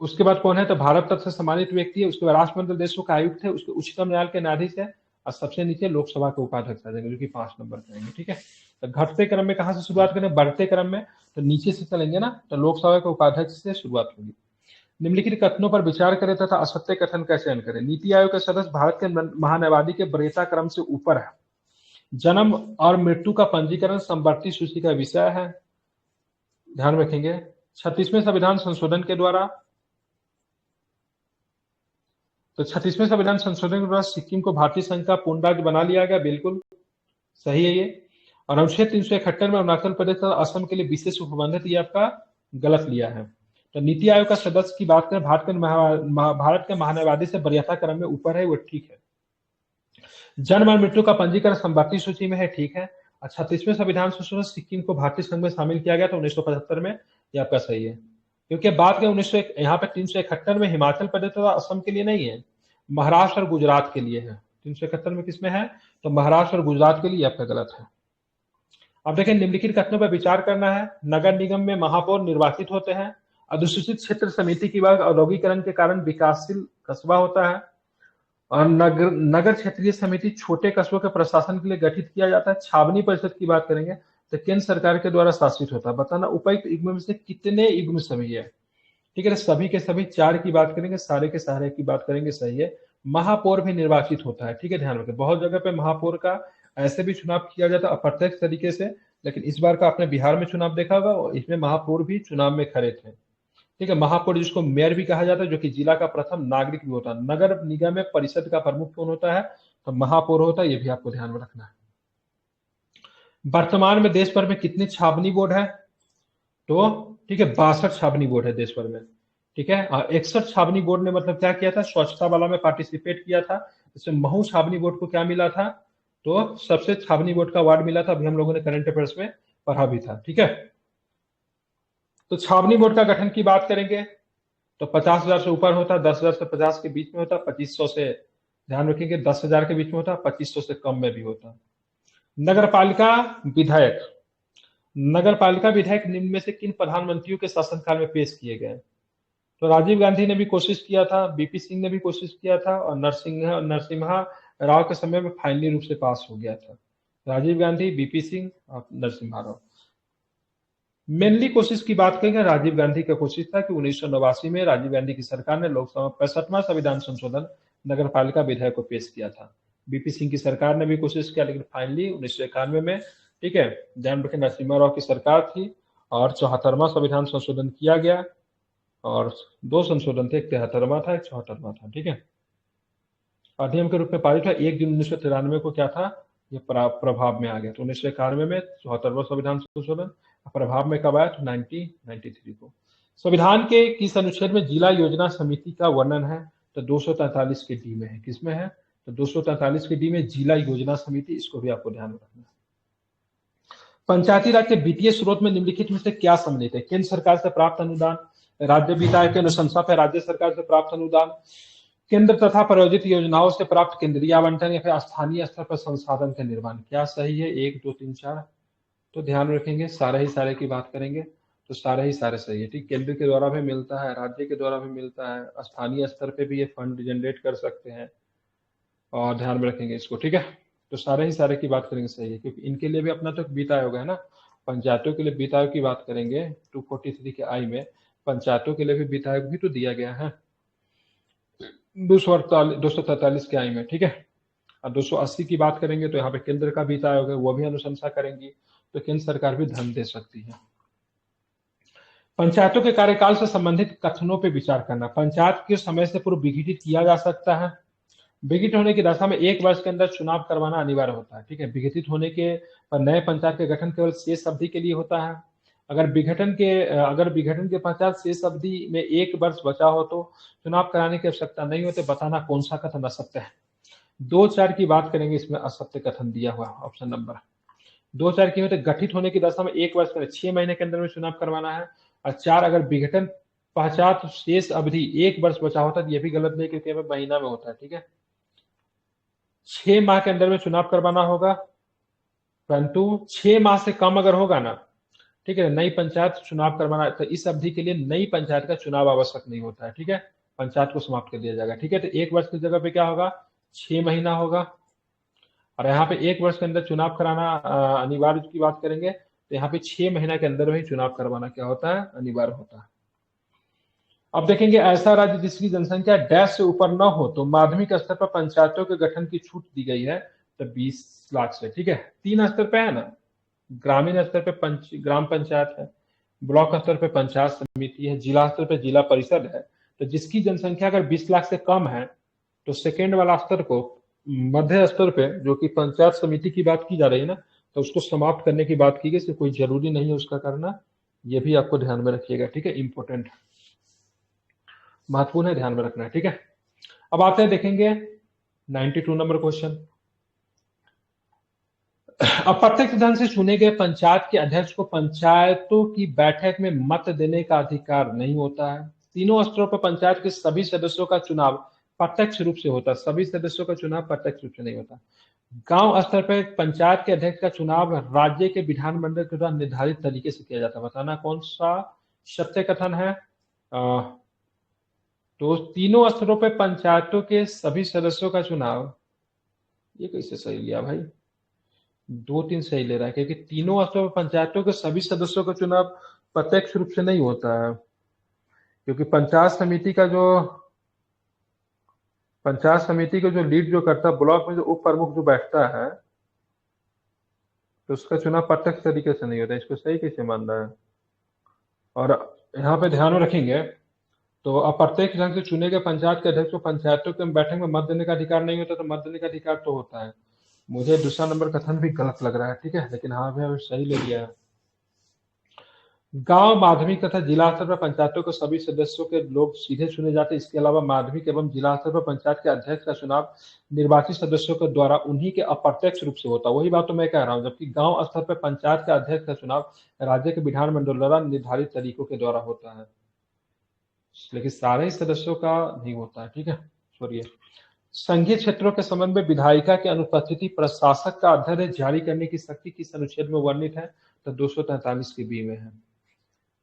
उसके बाद कौन है, तो भारत तक से सम्मानित व्यक्ति है, उसके बाद राष्ट्रमंडल देशों का आयुक्त है, उसके उच्चतम न्यायालय के न्यायाधीश है, और सबसे नीचे लोकसभा के उपाध्यक्ष आ जाएंगे, जो कि 5 नंबर पे आएंगे, ठीक है। तो घटते क्रम में कहां से शुरुआत करें, बढ़ते क्रम में, तो नीचे से चलेंगे ना, तो लोकसभा के उपाध्यक्ष से शुरुआत होगी। निम्नलिखित कथनों पर विचार करें तथा असत्य कथन का चयन करें। नीति आयोग के सदस्य भारत के महान्यायवादी के वरीयता क्रम से ऊपर है। जन्म और मृत्यु का पंजीकरण समवर्ती सूची का विषय है, ध्यान रखेंगे। 36वें संविधान संशोधन के द्वारा, तो 36वें संविधान संशोधन के द्वारा सिक्किम को भारतीय संघ का पूर्ण राज्य बना लिया गया, बिल्कुल सही है ये। और अनुच्छेद 371 में अरुणाचल प्रदेश तथा असम के लिए विशेष उपबंधित, ये आपका गलत लिया है। तो नीति आयोग का सदस्य की बात करें, भारत के महान्यायवादी से वरीयता क्रम में ऊपर है, वो ठीक है। जन्म और मृत्यु का पंजीकरण समवर्ती सूची में है, ठीक है। और 36वें संविधान संशोधन सिक्किम को भारतीय संघ में शामिल किया गया था 1975 में, ये आपका सही है। क्योंकि बात करें 1901, यहाँ पे 371 में हिमाचल प्रदेश तथा असम के लिए नहीं है, महाराष्ट्र और गुजरात के लिए है। 371 में किसमें है, तो महाराष्ट्र और गुजरात के लिए, आपका गलत है। अब देखें, निम्नलिखित कथनों पर विचार करना है। नगर निगम में महापौर निर्वाचित होते हैं। अधिसूचित क्षेत्र समिति की बात औद्योगिकरण के कारण विकासशील कस्बा होता है। और नगर क्षेत्रीय समिति छोटे कस्बों के प्रशासन के लिए गठित किया जाता है। छावनी परिषद की बात करेंगे तो केंद्र सरकार के द्वारा शासित होता है। बताना उपायुक्त युग्म में से कितने युग्म सभी है, ठीक है। सभी के सभी 4 की बात करेंगे, सारे के सारे की बात करेंगे, सही है। महापौर भी निर्वाचित होता है, ठीक है, ध्यान रखें। बहुत जगह पे महापौर का ऐसे भी चुनाव किया जाता है अप्रत्यक्ष तरीके से, लेकिन इस बार का आपने बिहार में चुनाव देखा होगा, इसमें महापौर भी चुनाव में खड़े थे, ठीक है। महापौर जिसको मेयर भी कहा जाता है, जो कि जिला का प्रथम नागरिक भी होता है। नगर निगम में परिषद का प्रमुख कौन होता है, तो महापौर होता है, ये भी आपको ध्यान में रखना है। वर्तमान में देश भर में कितने छावनी बोर्ड है, तो ठीक है 62 छावनी बोर्ड है देश भर में, ठीक है। 61 छावनी बोर्ड ने मतलब क्या किया था, स्वच्छता वाला में पार्टिसिपेट किया था। इसमें महू छावनी बोर्ड को क्या मिला था, तो सबसे छावनी बोर्ड का अवार्ड मिला था, अभी हम लोगों ने करंट अफेयर्स में पढ़ा भी था, ठीक है। तो छावनी बोर्ड का गठन की बात करेंगे तो 50,000 से ऊपर होता है, 10,000 से 50 के बीच में होता है, 2500 से, ध्यान रखेंगे, 10,000 के बीच में होता है, 2500 से कम में भी होता है। नगर पालिका विधायक, नगर पालिका विधेयक निम्न में से किन प्रधानमंत्रियों के शासनकाल में पेश किए गए? तो राजीव गांधी ने भी कोशिश किया था, बीपी सिंह ने भी कोशिश किया था, और नरसिम्हा राव के समय में फाइनली रूप से पास हो गया था। राजीव गांधी, बीपी सिंह और नरसिम्हा राव। मेनली कोशिश की बात करेंगे, राजीव गांधी का कोशिश था कि 1989 में राजीव गांधी की सरकार ने लोकसभा 65वां संविधान संशोधन नगर पालिका विधेयक को पेश किया था। बीपी सिंह की सरकार ने भी कोशिश किया, लेकिन फाइनली 1991 में, ठीक है, ध्यान रखें, नरसिम्हा राव की सरकार थी और 74वां संविधान संशोधन किया गया, और दो संशोधन थे, एक 73वां था, एक 74वां था, ठीक है। अधिनियम के रूप में पारित हुआ 1 जून 1993 को, क्या था, ये प्रभाव में आ गया। तो 1991 में 74वां संविधान संशोधन प्रभाव में कब आया? तो 1993 को। संविधान के किस अनुच्छेद में जिला योजना समिति का वर्णन है? तो 243 के डी में है। किसमें है? तो 243 के डी में जिला योजना समिति, इसको भी आपको ध्यान में रखना है। पंचायती राज के वित्तीय स्रोत में निम्नलिखित में से क्या सम्मिलित है? केंद्र सरकार से प्राप्त अनुदान, राज्य विधायक के अनुशंसा पर राज्य सरकार से प्राप्त अनुदान, केंद्र तथा प्रायोजित योजनाओं से प्राप्त केंद्रीय आवंटन, या फिर स्थानीय स्तर पर संसाधन का निर्माण। क्या सही है? 1, 2, 3, 4। तो ध्यान रखेंगे, सारे ही सारे की बात करेंगे तो सारे ही सारे सही है, ठीक। केंद्र के द्वारा भी मिलता है, राज्य के द्वारा भी मिलता है, स्थानीय स्तर पे भी ये फंड जनरेट कर सकते हैं, और ध्यान में रखेंगे इसको, ठीक है। तो सारे ही सारे की बात करेंगे सही है, क्योंकि इनके लिए भी अपना तो वित्त आयोग है ना। पंचायतों के लिए वित्त आयोग की बात करेंगे 243 के आई में, पंचायतों के लिए भी वित्त आयोग भी तो दिया गया है 243 के आई में, ठीक है। और 280 की बात करेंगे तो यहाँ पे केंद्र का वित्त आयोग है, वो भी अनुशंसा करेंगी, तो केंद्र सरकार भी धन दे सकती है। पंचायतों के कार्यकाल से संबंधित कथनों पर विचार करना। पंचायत के समय से पूर्व विघटित किया जा सकता है। विघटित होने की दशा में 1 वर्ष के अंदर चुनाव करवाना अनिवार्य होता है, ठीक है। विघटित होने के पर नए पंचायत के गठन केवल शेष अवधि के लिए होता है। अगर विघटन के पश्चात शेष अवधि में 1 वर्ष बचा हो तो चुनाव कराने की आवश्यकता नहीं होती। बताना कौन सा कथन असत्य है? 2, 4 की बात करेंगे, इसमें असत्य कथन दिया हुआ ऑप्शन नंबर 2, 4 की होते गठित होने की दशा में 1 वर्ष में 6 महीने के अंदर में चुनाव करवाना है। और 4, अगर विघटन पश्चात शेष अवधि 1 वर्ष बचा होता है, ये भी गलत नहीं, क्योंकि महीना में होता है, ठीक है। 6 माह के अंदर में चुनाव करवाना होगा, परंतु 6 माह से कम अगर होगा ना, ठीक है, नई पंचायत चुनाव करवाना, तो इस अवधि के लिए नई पंचायत का चुनाव आवश्यक नहीं होता है, ठीक है। पंचायत को समाप्त कर दिया जाएगा, ठीक है। तो 1 वर्ष की जगह पे क्या होगा? 6 महीना होगा। और यहाँ पे 1 वर्ष के अंदर चुनाव कराना अनिवार्य की बात करेंगे, तो यहाँ पे 6 महीना के अंदर में चुनाव करवाना क्या होता है? अनिवार्य होता है। अब देखेंगे, ऐसा राज्य जिसकी जनसंख्या डैश से ऊपर न हो तो माध्यमिक स्तर पर पंचायतों के गठन की छूट दी गई है, तो 20 लाख से, ठीक है। 3 स्तर पे है ना, ग्रामीण स्तर पे ग्राम पंचायत है, ब्लॉक स्तर पे पंचायत समिति है, जिला स्तर पे जिला परिषद है। तो जिसकी जनसंख्या अगर 20 लाख से कम है, तो सेकेंड वाला स्तर को मध्य स्तर पे, जो कि पंचायत समिति की बात की जा रही है ना, तो उसको समाप्त करने की बात की गई। कोई जरूरी नहीं है उसका करना, ये भी आपको ध्यान में रखिएगा, ठीक है। इंपॉर्टेंट, महत्वपूर्ण है, ध्यान में रखना है, ठीक है। अब आते हैं, देखेंगे 92 नंबर क्वेश्चन। अप्रत्यक्ष ढंग से चुने गए पंचायत के अध्यक्ष को पंचायतों की बैठक में मत देने का अधिकार नहीं होता है। तीनों स्तरों पर पंचायत के सभी सदस्यों का चुनाव प्रत्यक्ष रूप से होता है, सभी सदस्यों का चुनाव प्रत्यक्ष रूप से नहीं होता। गांव स्तर पर पंचायत के अध्यक्ष का चुनाव राज्य के विधानमंडल के द्वारा निर्धारित तरीके से किया जाता है। बताना कौन सा सत्य कथन है? तो तीनों स्तरों पर पंचायतों के सभी सदस्यों का चुनाव, ये कैसे सही लिया भाई? 2, 3 सही ले रहा है, क्योंकि तीनों स्तरों पर पंचायतों के सभी सदस्यों का चुनाव प्रत्यक्ष रूप से नहीं होता है, क्योंकि पंचायत समिति को जो लीड जो करता है, ब्लॉक में जो उप प्रमुख जो बैठता है, तो उसका चुनाव प्रत्यक्ष तरीके से नहीं होता। इसको सही कैसे मान रहा है? और यहाँ पे ध्यान में रखेंगे, तो अप्रत्यक्ष ढंग से चुने गए पंचायत के अध्यक्ष को पंचायतों के बैठक में मत देने का अधिकार नहीं होता, तो मत देने का अधिकार तो होता है। मुझे दूसरा नंबर कथन भी गलत लग रहा है, ठीक है, लेकिन हाँ भैया सही ले लिया है। गांव, माध्यमिक तथा जिला स्तर पर पंचायतों के सभी सदस्यों के लोग सीधे चुने जाते हैं। इसके अलावा माध्यमिक एवं जिला स्तर पर पंचायत के अध्यक्ष का चुनाव निर्वाचित सदस्यों के द्वारा उन्हीं के अप्रत्यक्ष रूप से होता है। वही बात तो मैं कह रहा हूँ, जबकि गांव स्तर पर पंचायत के अध्यक्ष का चुनाव राज्य के विधानमंडल द्वारा निर्धारित तरीकों के द्वारा होता है, लेकिन सारे ही सदस्यों का नहीं होता है, ठीक है, छोड़िए। संघीय क्षेत्रों के संबंध में विधायिका की अनुपस्थिति प्रशासक का अध्यादेश जारी करने की शक्ति किस अनुच्छेद में वर्णित है? तो 243 के बी में है,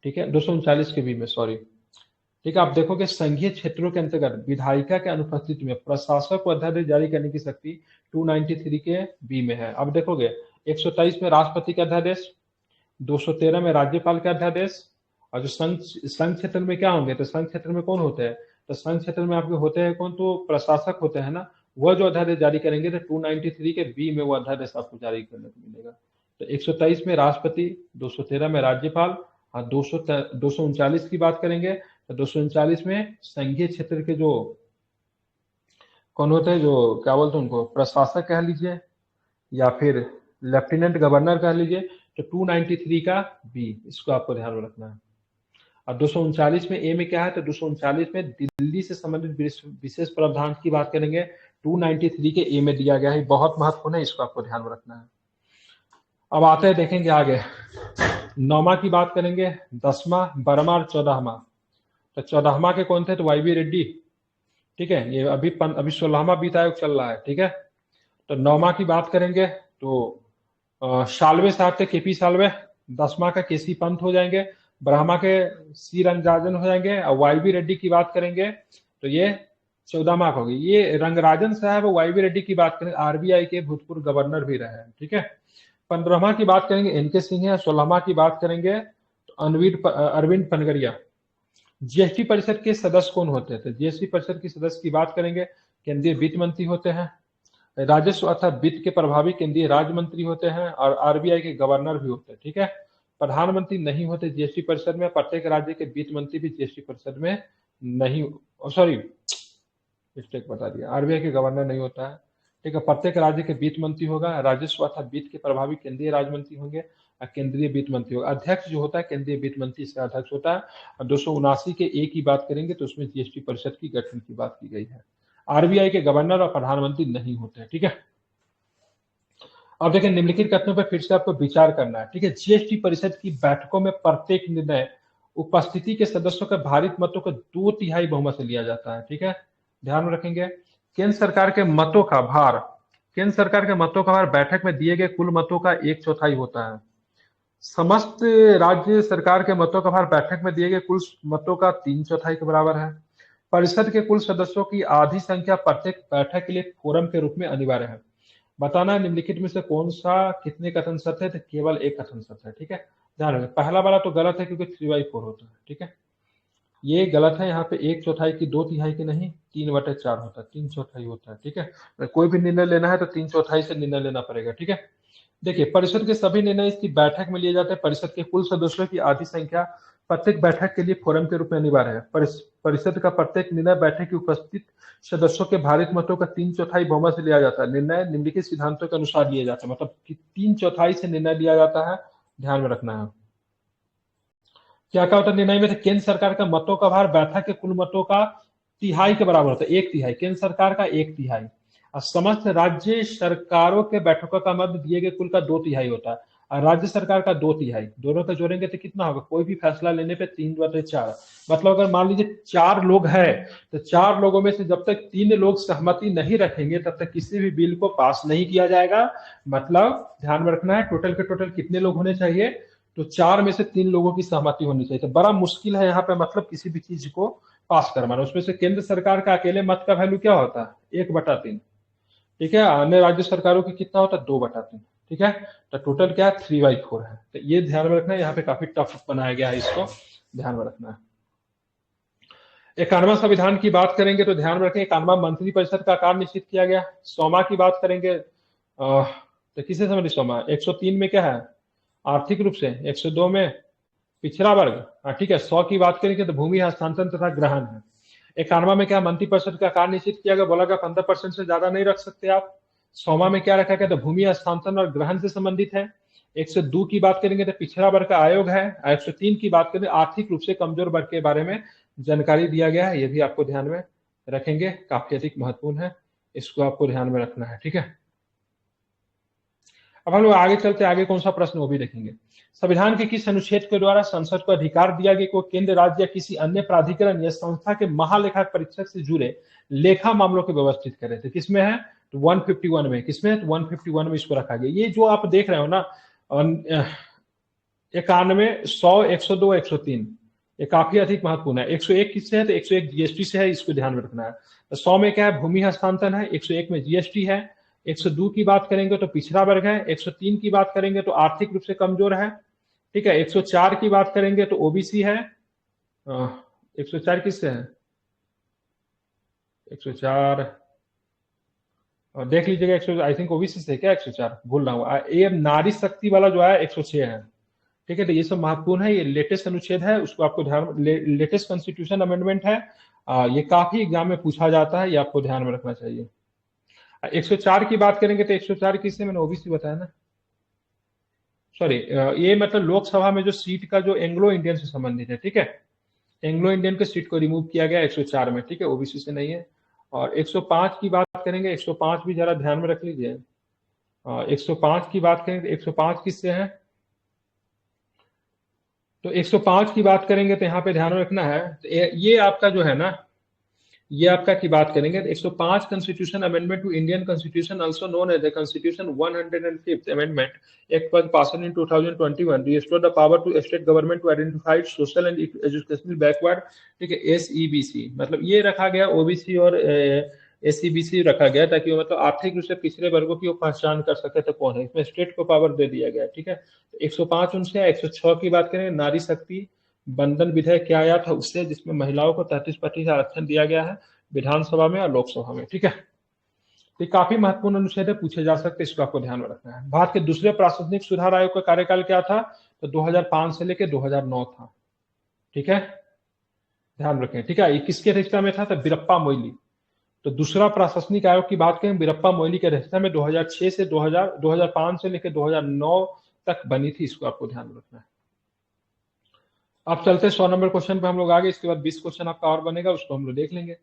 ठीक है, 239 के बी में, सॉरी। ठीक है, आप देखोगे संघीय क्षेत्रों के अंतर्गत विधायिका के अनुपस्थिति में प्रशासक को अध्यादेश जारी करने की शक्ति 293 के बी में है। अब देखोगे 123 में राष्ट्रपति का अध्यादेश, 213 में राज्यपाल का अध्यादेश, और जो संघ क्षेत्र में क्या होंगे, तो संघ क्षेत्र में कौन होते हैं, तो संघ क्षेत्र में आपके होते हैं कौन, तो प्रशासक होते हैं ना, वह जो अध्यादेश जारी करेंगे तो 293 के बी में वो अध्यादेश आपको जारी करने को मिलेगा। तो 123 में राष्ट्रपति, 213 में राज्यपाल, और 239 की बात करेंगे तो 239 में संघीय क्षेत्र के जो कौन होते हैं, जो क्या बोलते हैं उनको, प्रशासक कह लीजिए या फिर लेफ्टिनेंट गवर्नर कह लीजिए, तो 293 का बी, इसको आपको ध्यान में रखना है। और 239 में ए में क्या है, तो 239 में दिल्ली से संबंधित विशेष प्रावधान की बात करेंगे, 293 के ए में दिया गया है, बहुत महत्वपूर्ण है, इसको आपको ध्यान में रखना है। अब आते हैं देखेंगे आगे, 9वां की बात करेंगे, 10वां, 12वां और 14वां। तो 14वां के कौन थे, तो वाई बी रेड्डी, ठीक है, ये अभी 16वां वित्त आयोग चल रहा है, ठीक है। तो 9वां की बात करेंगे तो साल्वे साहब थे, केपी साल्वे। 10वां का केसी पंत हो जाएंगे, 12वां के सी रंगराजन हो जाएंगे, और वाई बी रेड्डी की बात करेंगे तो ये 14वां का होगी। ये रंगराजन साहब वाई बी रेड्डी की बात करें, आरबीआई के भूतपूर्व गवर्नर भी रहे हैं, ठीक है। 15वां की बात करेंगे एनके सिंह है, 16वां की बात करेंगे तो अरविंद पनगरिया। जीएसटी परिषद के सदस्य कौन होते थे, जीएसटी परिषद के सदस्य की बात करेंगे, केंद्रीय वित्त मंत्री होते हैं, राजस्व अर्थात वित्त के प्रभावी केंद्रीय राज्य मंत्री होते हैं, और आरबीआई के गवर्नर भी होते हैं, ठीक है। प्रधानमंत्री नहीं होते जीएसटी परिषद में, प्रत्येक राज्य के वित्त मंत्री भी जीएसटी परिषद में नहीं, सॉरी मिस्टेक बता दिया, आरबीआई के गवर्नर नहीं होता है, ठीक है। प्रत्येक राज्य के वित्त मंत्री होगा, राजस्व अर्थात वित्त के प्रभावी केंद्रीय राज्य मंत्री होंगे, और केंद्रीय वित्त मंत्री होगा। अध्यक्ष जो होता है केंद्रीय वित्त मंत्री, इसका अध्यक्ष होता है। और 279 के ए की बात करेंगे तो उसमें जीएसटी परिषद की गठन की बात की गई है। आरबीआई के गवर्नर और प्रधानमंत्री नहीं होते हैं, ठीक है। अब देखिए निम्नलिखित कथनों पर फिर से आपको विचार करना है, ठीक है। जीएसटी परिषद की बैठकों में प्रत्येक निर्णय उपस्थिति के सदस्यों के भारित मतों को 2/3 बहुमत से लिया जाता है, ठीक है, ध्यान में रखेंगे। केंद्र सरकार के मतों का भार, केंद्र सरकार के मतों का भार बैठक में दिए गए कुल मतों का 1/4 होता है। समस्त राज्य सरकार के मतों का भार बैठक में दिए गए कुल मतों का 3/4 के बराबर है। परिषद के कुल सदस्यों की आधी संख्या प्रत्येक बैठक के लिए फोरम के रूप में अनिवार्य है। बताना है निम्नलिखित में से कौन सा कितने कथन सत्य है, तो केवल एक कथन सत्य है, ठीक है, ध्यान रखें। पहला वाला तो गलत है क्योंकि 3/4 होता है, ठीक है, ये गलत है। यहाँ पे 1/4 की 2/3 की नहीं, 3/4 होता है, 3/4 होता है, ठीक है। कोई भी निर्णय लेना है तो 3/4 से निर्णय लेना पड़ेगा, ठीक है। देखिए परिषद के सभी निर्णय इसकी बैठक में लिए जाते हैं। परिषद के कुल सदस्यों की आधी संख्या प्रत्येक बैठक के लिए फोरम के रूप में अनिवार्य है। परिषद का प्रत्येक निर्णय बैठक की उपस्थित सदस्यों के भारित मतों का 3/4 बहुमत से लिया जाता है। निर्णय निम्नलिखित सिद्धांतों के अनुसार लिए जाते हैं, मतलब कि 3/4 से निर्णय लिया जाता है, ध्यान में रखना है। क्या क्या होता है निर्णय में, तो केंद्र सरकार का मतों का भार बैठक के कुल मतों का 1/3 के बराबर होता है, 1/3 केंद्र सरकार का 1/3, और समस्त राज्य सरकारों के बैठकों का मत दिए गए कुल का 2/3 होता है, और राज्य सरकार का 2/3। दोनों का जोड़ेंगे तो कितना होगा, कोई भी फैसला लेने पे 3/4, मतलब अगर मान लीजिए 4 लोग हैं तो 4 लोगों में से जब तक 3 लोग सहमति नहीं रखेंगे तब तक किसी भी बिल को पास नहीं किया जाएगा। मतलब ध्यान में रखना है टोटल के टोटल कितने लोग होने चाहिए, तो 4 में से 3 लोगों की सहमति होनी चाहिए। तो बड़ा मुश्किल है यहाँ पे, मतलब किसी भी चीज को पास करवाना। उसमें से केंद्र सरकार का अकेले मत का वैल्यू क्या होता है, 1/3, ठीक है। अन्य राज्य सरकारों की कितना होता है, 2/3, ठीक है। तो टोटल क्या है, 3/4 है। तो ये ध्यान में रखना है, यहाँ पे काफी टफ बनाया गया है, इसको ध्यान में रखना है। 91वां संविधान की बात करेंगे तो ध्यान में रखें 91वां मंत्रिपरिषद का आकार निश्चित किया गया। 100वां की बात करेंगे तो किससे संबंधित 100वां, 103 में क्या है, आर्थिक रूप से, 102 में पिछड़ा वर्ग, ठीक है। 100 की बात करेंगे तो भूमि हस्तांतरण तथा ग्रहण है। 91वां में क्या मंत्रिपरिषद का कार्य निश्चित किया गया, बोला गया 15% से ज्यादा नहीं रख सकते आप। 100वां में क्या रखा गया, तो भूमि हस्तांतरण और ग्रहण से संबंधित है। 102 की बात करेंगे तो पिछड़ा वर्ग का आयोग है। 103 की बात करें आर्थिक रूप से कमजोर वर्ग के बारे में जानकारी दिया गया है, ये भी आपको ध्यान में रखेंगे, काफी अधिक महत्वपूर्ण है, इसको आपको ध्यान में रखना है, ठीक है। अब हम लोग आगे चलते, आगे कौन सा प्रश्न वो भी देखेंगे। संविधान के किस अनुच्छेद के द्वारा संसद को अधिकार दिया गया को केंद्र राज्य या किसी अन्य प्राधिकरण या संस्था के महालेखा परीक्षक से जुड़े लेखा मामलों को व्यवस्थित करे थे, किसमें है, तो 151 में, किसमें है, तो 151 में इसको रखा गया। ये जो आप देख रहे हो ना, 91, 100, 102, 103, ये काफी अधिक महत्वपूर्ण है। 101 किससे है? तो 101 जीएसटी से है, इसको ध्यान में रखना है। तो 100 में क्या है? भूमि हस्तांतरण है। 101 में जीएसटी है। 102 की बात करेंगे तो पिछड़ा वर्ग है। 103 की बात करेंगे तो आर्थिक रूप से कमजोर है। ठीक है। 104 की बात करेंगे तो ओबीसी है। 104 किससे है? 104 और देख लीजिएगा, 100 आई थिंक ओबीसी से क्या 104 भूल रहा हूँ। ये नारी शक्ति वाला जो है 106 है। ठीक है। तो ये सब महत्वपूर्ण है। ये लेटेस्ट अनुच्छेद है, उसको आपको ध्यान, लेटेस्ट कॉन्स्टिट्यूशन अमेंडमेंट है। ये काफी एग्जाम में पूछा जाता है, ये आपको ध्यान में रखना चाहिए। 104 की बात करेंगे तो 104 किससे? मैंने ओबीसी बताया ना, सॉरी। ये मतलब लोकसभा में जो सीट का जो एंग्लो इंडियन से संबंधित है। ठीक है। एंग्लो इंडियन के सीट को रिमूव किया गया 104 में। ठीक है। ओबीसी से नहीं है। और 105 की बात करेंगे, 105 भी जरा ध्यान में रख लीजिए। 105 की बात करेंगे तो 105 किससे है? तो 105 की बात करेंगे तो यहाँ पे ध्यान रखना है, तो ये आपका जो है ना, ये आपका की बात करेंगे तो 105 constitution amendment to Indian constitution also known as the constitution 105th amendment act was passed in 2021 restore the power to state government to identify social and educational backward. ठीक है। एसईबीसी मतलब ये रखा गया, ओबीसी और एसईबीसी रखा गया ताकि वो मतलब आर्थिक रूप से पिछड़े वर्गों की वो पहचान कर सके तो कौन है। इसमें स्टेट को पावर दे दिया गया। ठीक है। 105 उनसे। 106 की बात करें, नारी शक्ति बंधन विधेयक क्या आया था उससे, जिसमें महिलाओं को 33% आरक्षण दिया गया है विधानसभा में और लोकसभा में। ठीक है। तो ये काफी महत्वपूर्ण अनुच्छेद है, पूछे जा सकते हैं, इसको आपको ध्यान में रखना है। भारत के दूसरे प्रशासनिक सुधार आयोग का कार्यकाल क्या था? तो 2005 से लेकर 2009 था। ठीक है। ध्यान रखें। ठीक है। ये किसके अध्यक्षता में था? तो बीरप्पा मोइली। तो दूसरा प्रशासनिक आयोग की बात करें, बीरप्पा मोइली के अध्यक्षता में 2006 से 2005 से लेकर 2009 तक बनी थी, इसको आपको ध्यान में रखना है। अब चलते 100 नंबर क्वेश्चन पे हम लोग आगे। इसके बाद 20 क्वेश्चन आपका और बनेगा, उसको हम लोग देख लेंगे।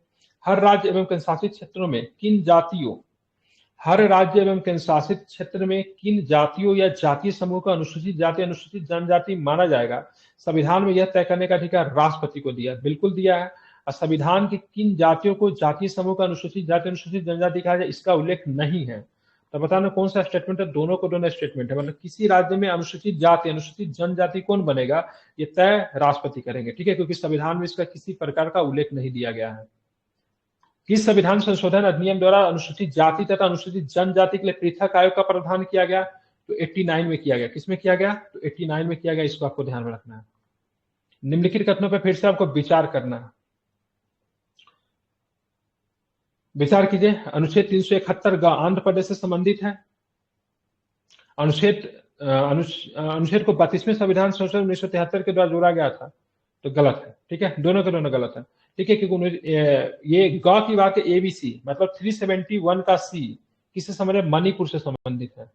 हर राज्य एवं केंद्रशासित क्षेत्रों में किन जातियों हर राज्य एवं केंद्रशासित क्षेत्र में किन जातियों या जातीय समूह को अनुसूचित जाति अनुसूचित जनजाति माना जाएगा, संविधान में यह तय करने का अधिकार राष्ट्रपति को दिया, बिल्कुल दिया है। और संविधान की किन जातियों को जातीय समूह का अनुसूचित जाति अनुसूचित जनजाति कहा जाए, इसका उल्लेख नहीं है। तो बताना कौन सा स्टेटमेंट है? दोनों को दोनों स्टेटमेंट है। मतलब किसी राज्य में अनुसूचित जाति अनुसूचित जनजाति कौन बनेगा, ये तय राष्ट्रपति करेंगे। ठीक है। क्योंकि संविधान में इसका किसी प्रकार का उल्लेख नहीं दिया गया है। किस संविधान संशोधन अधिनियम द्वारा अनुसूचित जाति तथा अनुसूचित जनजाति के लिए पृथक आयोग का प्रावधान किया गया? तो 89 में किया गया। किसमें किया गया? तो 89 में किया गया। इसको आपको ध्यान में रखना है। निम्नलिखित कथनों पर फिर से आपको विचार करना है। विचार कीजिए। अनुच्छेद 371 आंध्र प्रदेश से संबंधित है। अनुच्छेद को 32वें संविधान संशोधन 1973 के द्वारा जोड़ा गया था, तो गलत है। ठीक है। दोनों के दोनों गलत है। ठीक है। क्योंकि ये ग की बात है, एबीसी मतलब 371 का सी किससे संबंधित है? मणिपुर से संबंधित है।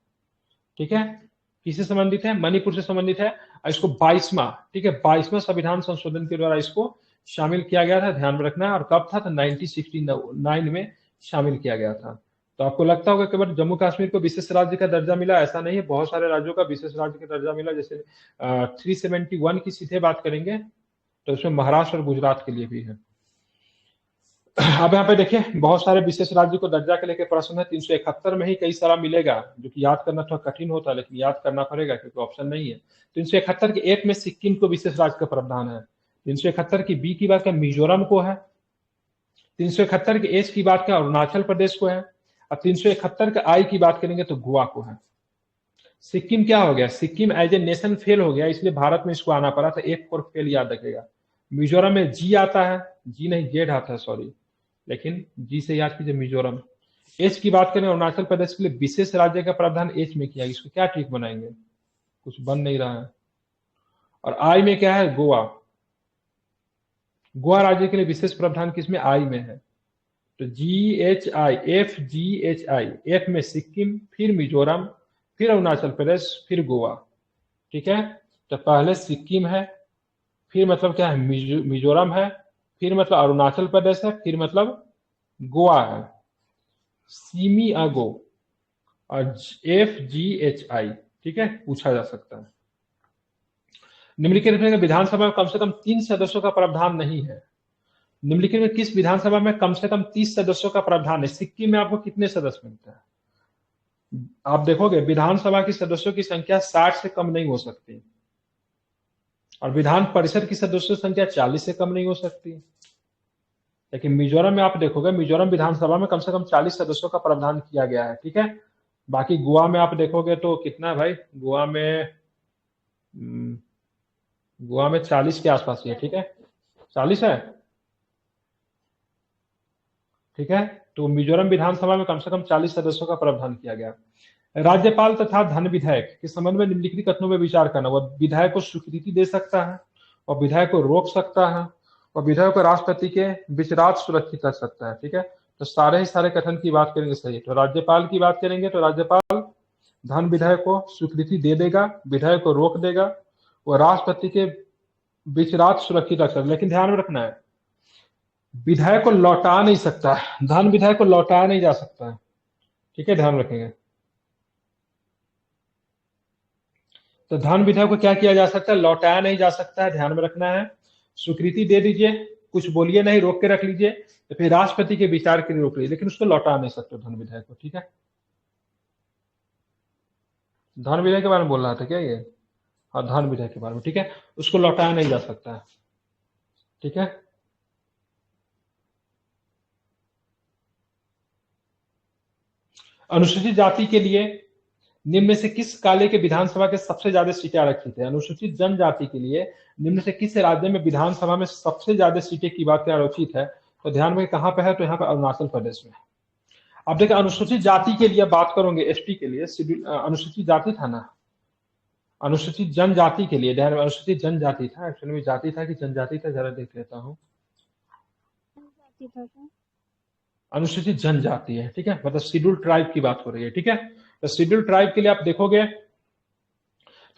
ठीक है। किससे संबंधित है? मणिपुर से संबंधित है। इसको 22वां, ठीक है, 22वां संविधान संशोधन के द्वारा इसको शामिल किया गया था, ध्यान में रखना है। और कब था? तो 1969 में शामिल किया गया था। तो आपको लगता होगा केवल जम्मू कश्मीर को विशेष राज्य का दर्जा मिला, ऐसा नहीं है। बहुत सारे राज्यों का विशेष राज्य का दर्जा मिला। जैसे 371 की सीधे बात करेंगे तो उसमें महाराष्ट्र और गुजरात के लिए भी है। अब यहाँ पे देखिए, बहुत सारे विशेष राज्य को दर्जा के लेकर प्रश्न है। 371 में ही कई सारा मिलेगा, जो कि याद करना थोड़ा कठिन होता है, लेकिन याद करना पड़ेगा क्योंकि ऑप्शन नहीं है। 371 के एक में सिक्किम को विशेष राज्य का प्रावधान है। 371 की बी की बात करें, मिजोरम को है। 371 के एच की बात करें, अरुणाचल प्रदेश को है। और 371 के आई की बात करेंगे तो गोवा को है। सिक्किम क्या हो गया? Sikkim as a nation fail हो गया, इसलिए भारत में इसको आना पड़ा था। एक और फेल याद रखेगा। मिजोरम में जी आता है, जी नहीं जेड आता है, सॉरी, लेकिन जी से याद कीजिए मिजोरम। एच की बात करें, अरुणाचल प्रदेश के लिए विशेष राज्य का प्रावधान एच में किया। इसको क्या ठीक बनाएंगे? कुछ बन नहीं रहा है। और आई में क्या है? गोवा। गोवा राज्य के लिए विशेष प्रावधान किसमें? आई में है। तो GHI, FGHI, एफ में सिक्किम, फिर मिजोरम, फिर अरुणाचल प्रदेश, फिर गोवा। ठीक है। तो पहले सिक्किम है, फिर मतलब क्या है? मिजोरम है, फिर मतलब अरुणाचल प्रदेश है, फिर मतलब गोवा है। सीमी अगो और FGHI। ठीक है, पूछा जा सकता है। निम्नलिखित में विधानसभा में कम से कम 3 सदस्यों का प्रावधान नहीं है। निम्नलिखित में किस विधानसभा में कम से कम 30 सदस्यों का प्रावधान है? सिक्किम में आपको कितने सदस्य मिलते हैं? आप देखोगे विधानसभा के सदस्यों की संख्या 60 से कम नहीं हो सकती। और विधान परिषद की सदस्यों की संख्या 40 से कम नहीं हो सकती। लेकिन मिजोरम में आप देखोगे, मिजोरम विधानसभा में कम से कम 40 सदस्यों का प्रावधान किया गया है, ठीक है। बाकी गोवा में आप देखोगे तो कितना है भाई, गोवा में 40 के आसपास ही है, ठीक है, 40 है, ठीक है। तो मिजोरम विधानसभा में कम से कम 40 सदस्यों का प्रावधान किया गया। राज्यपाल तथा धन विधायक के संबंध में निम्नलिखित कथनों में विचार करना। वह विधायक को स्वीकृति दे सकता है, और विधायक को रोक सकता है, और विधायक को राष्ट्रपति के विचरात सुरक्षित रख सकता है, ठीक है। तो सारे ही सारे कथन की बात करेंगे सही। तो राज्यपाल की बात करेंगे तो राज्यपाल धन विधायक को स्वीकृति दे देगा, विधायक को रोक देगा, वो राष्ट्रपति के विचरात सुरक्षित रख सकता है। लेकिन ध्यान में रखना है, विधायक को लौटा नहीं सकता है, धन विधायक को लौटाया नहीं जा सकता है, ठीक है, ध्यान रखेंगे। तो धन विधायक को क्या किया जा सकता है, लौटाया नहीं जा सकता है, ध्यान में रखना है। स्वीकृति दे दीजिए, कुछ बोलिए नहीं, रोक के रख लीजिए, तो फिर राष्ट्रपति के विचार के लिए रोक लीजिए, लेकिन उसको लौटा नहीं सकते धन विधायक को, ठीक है। धन विधायक के बारे में बोल रहा था क्या ये, हाँ धन विधायक के बारे में, ठीक है, उसको लौटाया नहीं जा सकता है, ठीक है। अनुसूचित जाति के लिए निम्न में से किस काले के विधानसभा के सबसे ज्यादा सीटें आरक्षित है। अनुसूचित जनजाति के लिए निम्न से किस राज्य में विधानसभा में सबसे ज्यादा सीटें की बात आरक्षित है, तो ध्यान में कहां पे है, तो यहाँ पे अरुणाचल प्रदेश में। अब देखिए अनुसूचित जाति के लिए बात करोगे, एसटी के लिए अनुसूचित जाति था ना, अनुसूचित जनजाति के लिए, ध्यान में अनुसूचित जनजाति था, एक्चुअली में जाति था कि जनजाति था, जरा देख लेता हूँ। अनुसूचित जनजाति है, ठीक है, मतलब शेड्यूल ट्राइब की बात हो रही है, ठीक है। तो शेड्यूल ट्राइब के लिए आप देखोगे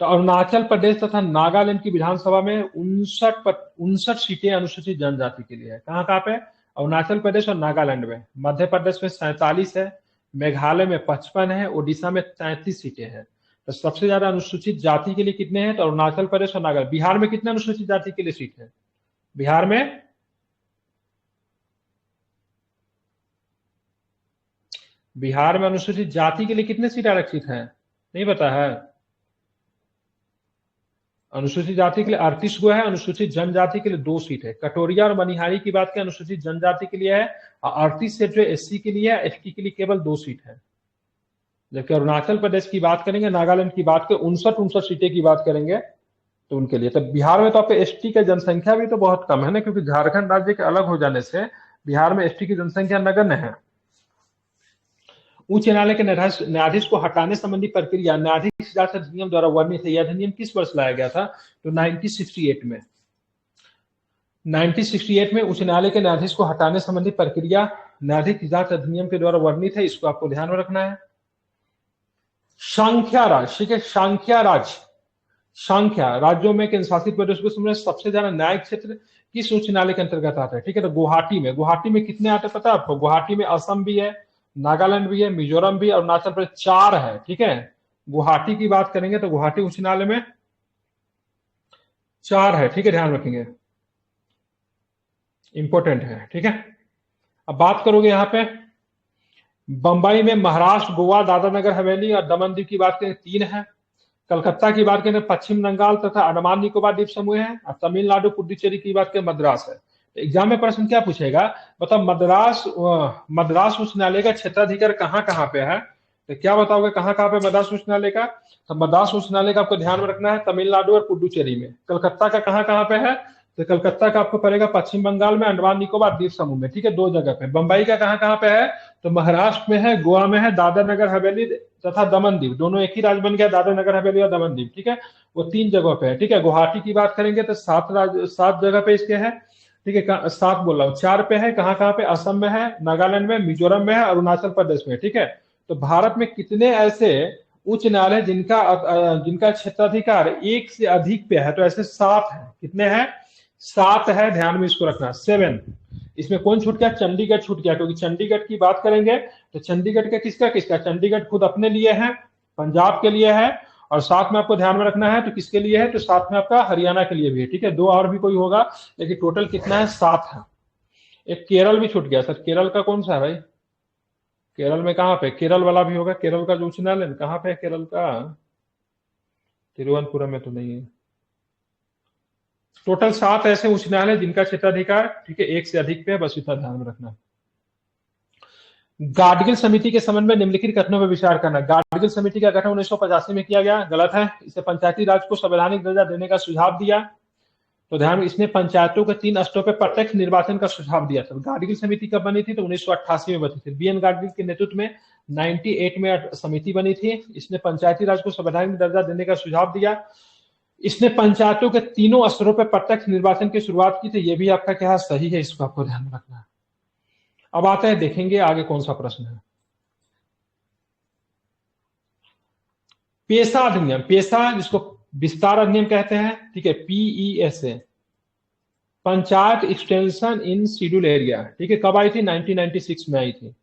तो अरुणाचल प्रदेश तथा नागालैंड की विधानसभा में 59 सीटें अनुसूचित जनजाति के लिए है। कहाँ कहाँ पे, अरुणाचल प्रदेश और नागालैंड में। मध्य प्रदेश में 47 है, मेघालय में 55 है, ओडिशा में 33 सीटें हैं। तो सबसे ज्यादा अनुसूचित जाति के लिए कितने हैं, तो अरुणाचल प्रदेश और नागालैंड। बिहार में कितने अनुसूचित जाति के लिए सीट है, बिहार में अनुसूचित जाति के लिए कितने सीट आरक्षित हैं, नहीं पता है। अनुसूचित जाति के लिए 38 गो है, अनुसूचित जनजाति के लिए 2 सीट है। कटोरिया और मनिहारी की बात करें अनुसूचित जनजाति के लिए है, और 38 सीट जो एससी के लिए है, एसटी के लिए केवल 2 सीट है। जबकि अरुणाचल प्रदेश की बात करेंगे, नागालैंड की बात करें, 59 सीटें की बात करेंगे तो उनके लिए। तो बिहार में तो आपके एसटी की जनसंख्या भी तो बहुत कम है ना, क्योंकि झारखंड राज्य के अलग हो जाने से बिहार में एसटी की जनसंख्या नगण्य है। उच्च न्यायालय के न्यायाधीश को हटाने संबंधी प्रक्रिया न्यायाधीश जांच अधिनियम द्वारा वर्णित है। यह अधिनियम किस वर्ष लाया गया था, तो 1968 में। 1968 में उच्च न्यायालय के न्यायाधीश को हटाने संबंधी प्रक्रिया न्यायाधीश जांच अधिनियम के द्वारा वर्णित है, इसको आपको ध्यान में रखना है। संख्या राज, ठीक है, संख्या राज्यों में केंद्र शासित प्रदेशों के सबसे ज्यादा न्यायिक क्षेत्र किस उच्च न्यायालय के अंतर्गत आता है, ठीक है। तो गुवाहाटी में कितने आते हैं पता है आपको, गुवाहाटी में असम भी है, नागालैंड भी है, मिजोरम भी, अरुणाचल प्रदेश, 4 है, ठीक है। गुवाहाटी की बात करेंगे तो गुवाहाटी उच्च न्यायालय में 4 है, ठीक है, ध्यान रखेंगे, इंपॉर्टेंट है, ठीक है। अब बात करोगे यहाँ पे बंबई में महाराष्ट्र, गोवा, दादरा नगर हवेली और दमन द्वीप की बात करें 3 है। कलकत्ता की बात करें पश्चिम बंगाल तथा अंडमान निकोबार द्वीप समूह है, और तमिलनाडु पुडुचेरी की बात करें मद्रास है। एग्जाम में प्रश्न क्या पूछेगा, मतलब मद्रास उच्च न्यायालय का क्षेत्राधिकार कहाँ कहाँ पे है, तो क्या बताओगे कहाँ कहाँ पे मद्रास उच्च न्यायालय का, तो मद्रास उच्च न्यायालय का आपको ध्यान में रखना है तमिलनाडु और पुडुचेरी में। कलकत्ता का कहाँ कहाँ पे है, तो कलकत्ता का आपको पड़ेगा पश्चिम बंगाल में, अंडमान निकोबार द्वीप समूह में, ठीक है, 2 जगह पे। बंबई का कहाँ कहाँ पे है, तो महाराष्ट्र में है, गोवा में है, दादरा नगर हवेली तथा दमन द्वीप, दोनों एक ही राज्य बन गया, दादरा नगर हवेली और दमन द्वीप, ठीक है, वो 3 जगहों पे है, ठीक है। गुवाहाटी की बात करेंगे तो 7 जगह पे इसके है, ठीक है, 7 बोल रहा हूँ, 4 पे है, कहाँ कहाँ पे, असम में है, नागालैंड में, मिजोरम में है, अरुणाचल प्रदेश में, ठीक है। तो भारत में कितने ऐसे उच्च न्यायालय जिनका क्षेत्राधिकार 1 से अधिक पे है, तो ऐसे 7 है, कितने हैं, 7 है, ध्यान में इसको रखना, 7। इसमें कौन छूट गया, चंडीगढ़ छूट गया, क्योंकि चंडीगढ़ की बात करेंगे तो चंडीगढ़ का किसका, चंडीगढ़ खुद अपने लिए है, पंजाब के लिए है, और साथ में आपको ध्यान में रखना है तो किसके लिए है, तो साथ में आपका हरियाणा के लिए भी है, ठीक है। 2 और भी कोई होगा, लेकिन टोटल कितना है, 7 है। एक केरल भी छूट गया सर, केरल का कौन सा है भाई, केरल में कहाँ पे, केरल वाला भी होगा, केरल का जो उच्च न्यायालय कहाँ पे है केरल का, तिरुवनंतपुरम में तो नहीं है, टोटल 7 ऐसे उच्च न्यायालय जिनका क्षेत्राधिकार, ठीक है, एक से अधिक पे है, बस इतना ध्यान में रखना। गाडगिल समिति के संबंध में निम्नलिखित कथनों पर विचार करना। गाडगिल समिति का गठन 1985 में किया गया, गलत है। इसे पंचायती राज को संवैधानिक दर्जा देने का सुझाव दिया, तो ध्यान में, इसने पंचायतों के 3 स्तरों पर प्रत्यक्ष निर्वाचन का सुझाव दिया था। गाडगिल समिति कब बनी थी? तो 1988 में बनी थी। बी एन गाडगिल के नेतृत्व में 98 में समिति बनी थी। इसने पंचायती राज को संवैधानिक दर्जा देने का सुझाव दिया। इसने पंचायतों के 3 स्तरों पर प्रत्यक्ष निर्वाचन की शुरुआत की थी। ये भी आपका क्या है? सही है, इसको आपको ध्यान में रखना है। अब आते हैं, देखेंगे आगे कौन सा प्रश्न है। पेशा अधिनियम, पेशा जिसको विस्तार अधिनियम कहते हैं, ठीक है, PESA, panchayat extension in schedule area, ठीक है, कब आई थी? 1996 में आई थी।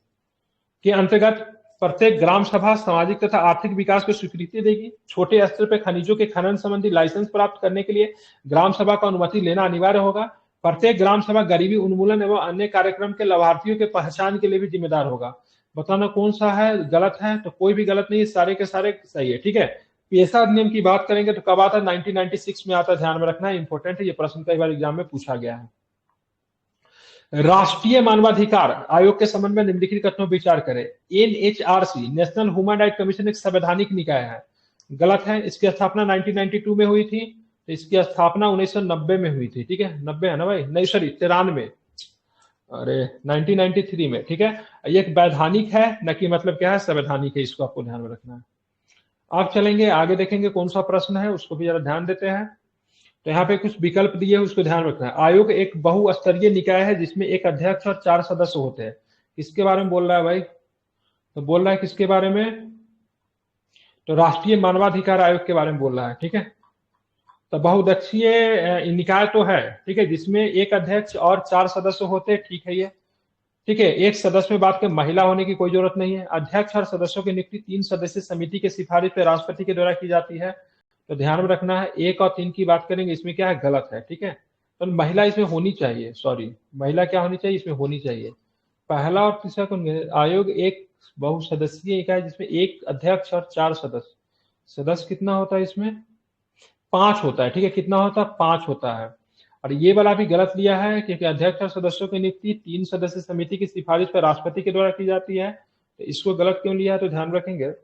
के अंतर्गत प्रत्येक ग्राम सभा सामाजिक तथा आर्थिक विकास को स्वीकृति देगी। छोटे स्तर पर खनिजों के खनन संबंधी लाइसेंस प्राप्त करने के लिए ग्राम सभा का अनुमति लेना अनिवार्य होगा। प्रत्येक ग्राम सभा गरीबी उन्मूलन एवं अन्य कार्यक्रम के लाभार्थियों के पहचान के लिए भी जिम्मेदार होगा। बताना कौन सा है गलत है? तो कोई भी गलत नहीं है, सारे के सारे सही है, ठीक है। पेशा अधिनियम की बात करेंगे तो कब आता है? 1996 में आता है, ध्यान में रखना है, इंपॉर्टेंट है, ये प्रश्न कई बार एग्जाम में पूछा गया है। राष्ट्रीय मानवाधिकार आयोग के संबंध में निम्नलिखित कथनों पर विचार करें। NHRC, national human right commission, एक संवैधानिक निकाय है, गलत है। इसकी स्थापना 1992 में हुई थी, तो इसकी स्थापना 1990 में हुई थी, ठीक है, 90 है ना भाई? नहीं सॉरी, 93, अरे 1993 में, ठीक है। ये एक वैधानिक है, न कि मतलब क्या है? संवैधानिक है, इसको आपको ध्यान में रखना है। आप चलेंगे आगे, देखेंगे कौन सा प्रश्न है, उसको भी जरा ध्यान देते हैं। तो यहाँ पे कुछ विकल्प दिए हैं, उसको ध्यान रखना है। आयोग एक बहुस्तरीय निकाय है जिसमें एक अध्यक्ष और 4 सदस्य होते हैं। किसके बारे में बोल रहा है भाई? तो बोल रहा है किसके बारे में? तो राष्ट्रीय मानवाधिकार आयोग के बारे में बोल रहा है, ठीक है। तो बहुदक्षीय निकाय तो है, ठीक है, जिसमें एक अध्यक्ष और 4 सदस्य होते हैं, ठीक है ये, ठीक है। एक सदस्य में बात करें, महिला होने की कोई जरूरत नहीं है। अध्यक्ष और सदस्यों की नियुक्ति 3 सदस्यीय समिति के सिफारिश पे राष्ट्रपति के द्वारा की जाती है। तो ध्यान में रखना है, 1 और 3 की बात करेंगे, इसमें क्या है? गलत है, ठीक है। तो महिला इसमें होनी चाहिए, सॉरी, महिला क्या होनी चाहिए? इसमें होनी चाहिए। पहला और तीसरा कौन? आयोग एक बहुसदस्यीय इकाई जिसमें एक अध्यक्ष और 4 सदस्य। सदस्य कितना होता है इसमें? 5 होता है, ठीक है। कितना होता है? 5 होता है। और ये वाला भी गलत लिया है, क्योंकि अध्यक्ष और सदस्यों की नियुक्ति 3 सदस्य समिति की सिफारिश पर राष्ट्रपति के द्वारा की जाती है। तो इसको गलत क्यों लिया है? तो ध्यान रखेंगे,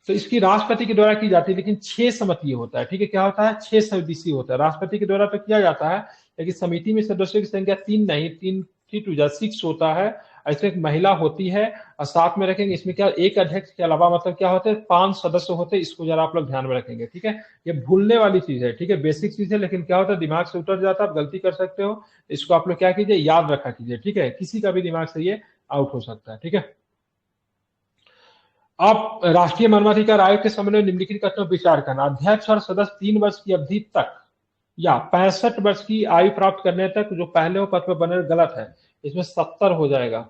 तो इसकी राष्ट्रपति के द्वारा की जाती है, लेकिन 6 समिति होता है, ठीक है। क्या होता है? 6 सदस्यीय होता है। राष्ट्रपति के द्वारा तो किया जाता है, लेकिन समिति में सदस्यों की संख्या 3 नहीं, 3 2 6 होता है। ऐसे एक महिला होती है, और साथ में रखेंगे इसमें क्या? एक अध्यक्ष के अलावा मतलब क्या होते हैं? 5 सदस्य होते हैं। इसको जरा आप लोग ध्यान में रखेंगे, ठीक है। ये भूलने वाली चीज है, ठीक है, बेसिक चीज है, लेकिन क्या होता है? दिमाग से उतर जाता है, आप गलती कर सकते हो। इसको आप लोग क्या कीजिए? याद रखा कीजिए, ठीक है। किसी का भी दिमाग से ये आउट हो सकता है, ठीक है। अब राष्ट्रीय मानवाधिकार आयोग के संबंध में निम्नलिखित कथनों पर विचार करना। अध्यक्ष और सदस्य 3 वर्ष की अवधि तक या 65 वर्ष की आयु प्राप्त करने तक जो पहले वो पद पर बने, गलत है, इसमें 70 हो जाएगा।